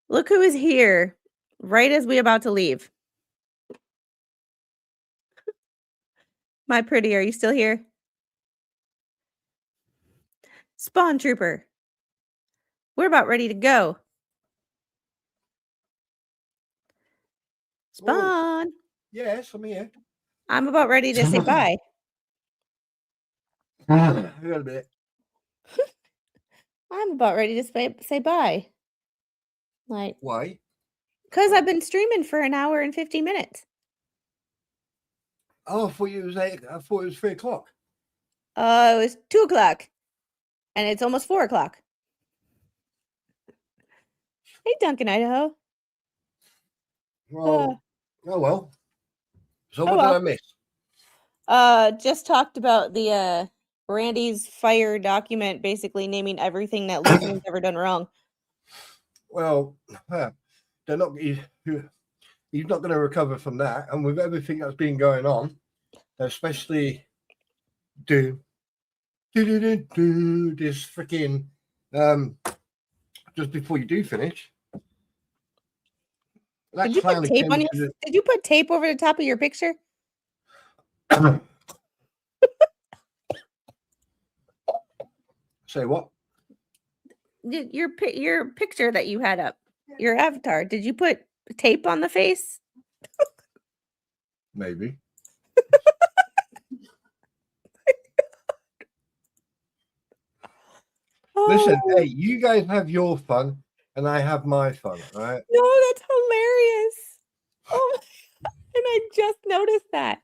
Look who is here, right as we about to leave. My pretty, are you still here? Spawn Trooper. We're about ready to go. Spawn. Yes, I'm here. I'm about ready to say bye. Wait a minute. I'm about ready to say bye. Like, Why? because I've been streaming for an hour and 50 minutes. Oh, I thought it was 8. I thought it was 3 o'clock. It was 2 o'clock. And it's almost 4 o'clock. Hey, Duncan, Idaho. Well, oh well. So oh what well. did I miss? Just talked about the Randy's fire document, basically naming everything that Lutheran's ever done wrong. Well, they're not. He's not going to recover from that, and with everything that's been going on, especially this freaking just before you do finish. That Did you put clown who tape came on your? to Did you put tape over the top of your picture? Say what? Your picture that you had up, your avatar. Did you put tape on the face? Maybe. Listen, Oh, hey, you guys have your fun, and I have my fun, all right? no, that's hilarious. Oh, and I just noticed that.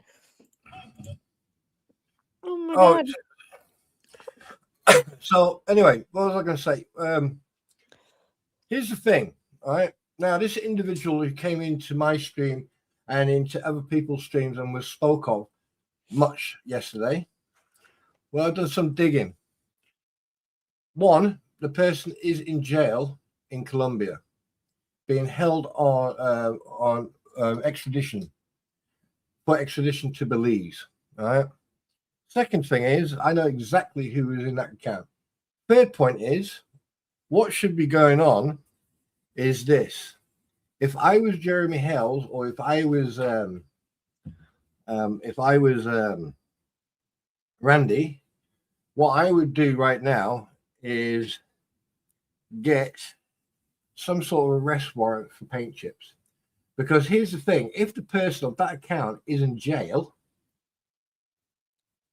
Oh my Oh, god. so anyway, what was I going to say? Here's the thing, all right? Now, this individual who came into my stream and into other people's streams and was spoke of much yesterday, well, I've done some digging. One, the person is in jail in Colombia, being held on extradition, for extradition to Belize, all right? Second thing is, I know exactly who is in that account. Third point is, what should be going on is this. If I was Jeremy Hales, or if I was Randy, what I would do right now is get some sort of arrest warrant for paint chips. Because here's the thing, if the person on that account is in jail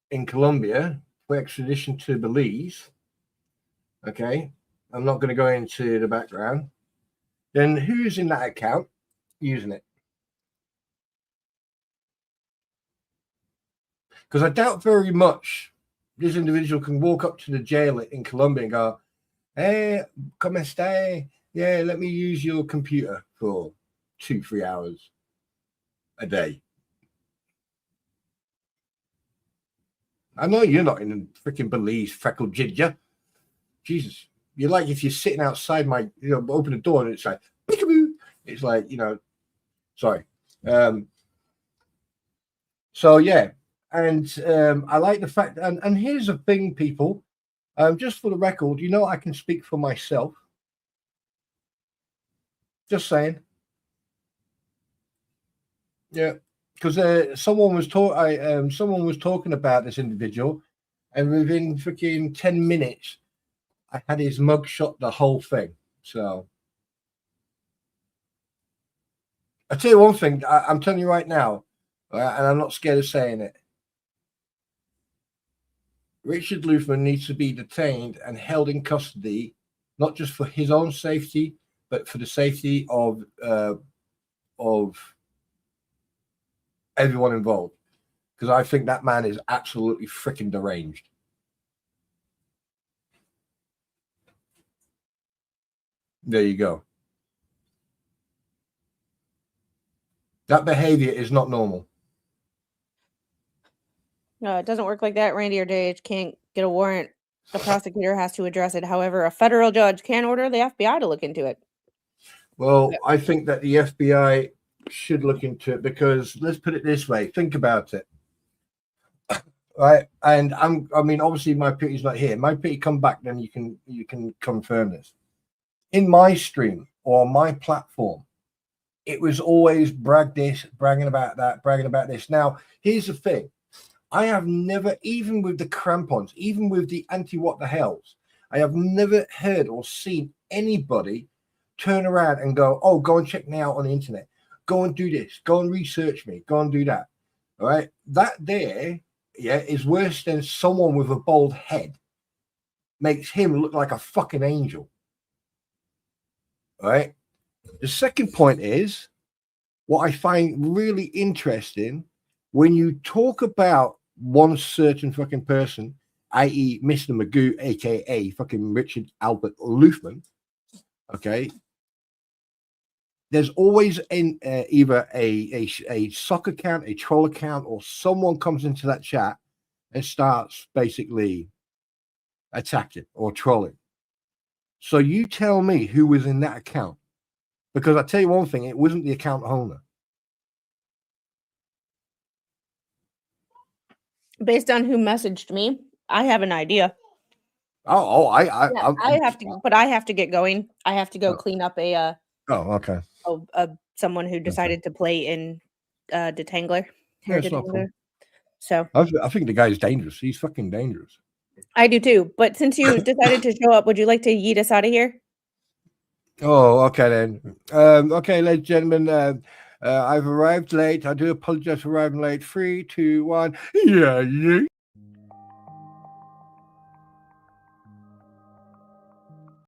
in Colombia for extradition to Belize, okay, I'm not going to go into the background, then who's in that account using it? Because I doubt very much this individual can walk up to the jail in Colombia and go, hey, ¿cómo está? Yeah, let me use your computer for 2-3 hours a day. I know you're not in freaking Belize, freckled ginger. Jesus. You're like if you're sitting outside my, open the door and it's like, peekaboo. It's like, sorry. So, yeah. And I like the fact, and here's the thing, people, just for the record, I can speak for myself. Just saying. Yeah. Because someone was talking about this individual, and within freaking 10 minutes, I had his mugshot, the whole thing. So I tell you one thing, I'm telling you right now, and I'm not scared of saying it. Richard Luthman needs to be detained and held in custody, not just for his own safety, but for the safety of everyone involved. Because I think that man is absolutely freaking deranged. There you go. That behavior is not normal. No, it doesn't work like that. Randy or JH can't get a warrant. The prosecutor has to address it. However, a federal judge can order the FBI to look into it. Well, I think that the FBI should look into it because let's put it this way. Think about it. Right. And I mean, obviously my pity's not here. My pity come back, then you can confirm this. In my stream or my platform, it was always bragging about that, bragging about this. Now, here's the thing. I have never, even with the crampons, even with the anti-what the hells, I have never heard or seen anybody turn around and go, oh, go and check me out on the internet. Go and do this. Go and research me. Go and do that. All right. That there, yeah, is worse than someone with a bald head. Makes him look like a fucking angel. All right. The second point is what I find really interesting when you talk about one certain fucking person, i.e., Mr. Magoo, aka fucking Richard Albert Luthman. Okay. There's always either a sock account, a troll account, or someone comes into that chat and starts basically attacking or trolling. So you tell me who was in that account. Because I tell you one thing, it wasn't the account owner. Based on who messaged me, I have an idea. I have to, but I have to get going. I have to go clean up a okay. Someone who decided to play in Detangler. Yeah, it's not cool. So I think the guy's dangerous. He's fucking dangerous. I do too. But since you decided to show up, would you like to yeet us out of here? Oh, okay then. Okay, ladies and gentlemen, I've arrived late. I do apologize for arriving late. 3, 2, 1. Yeah.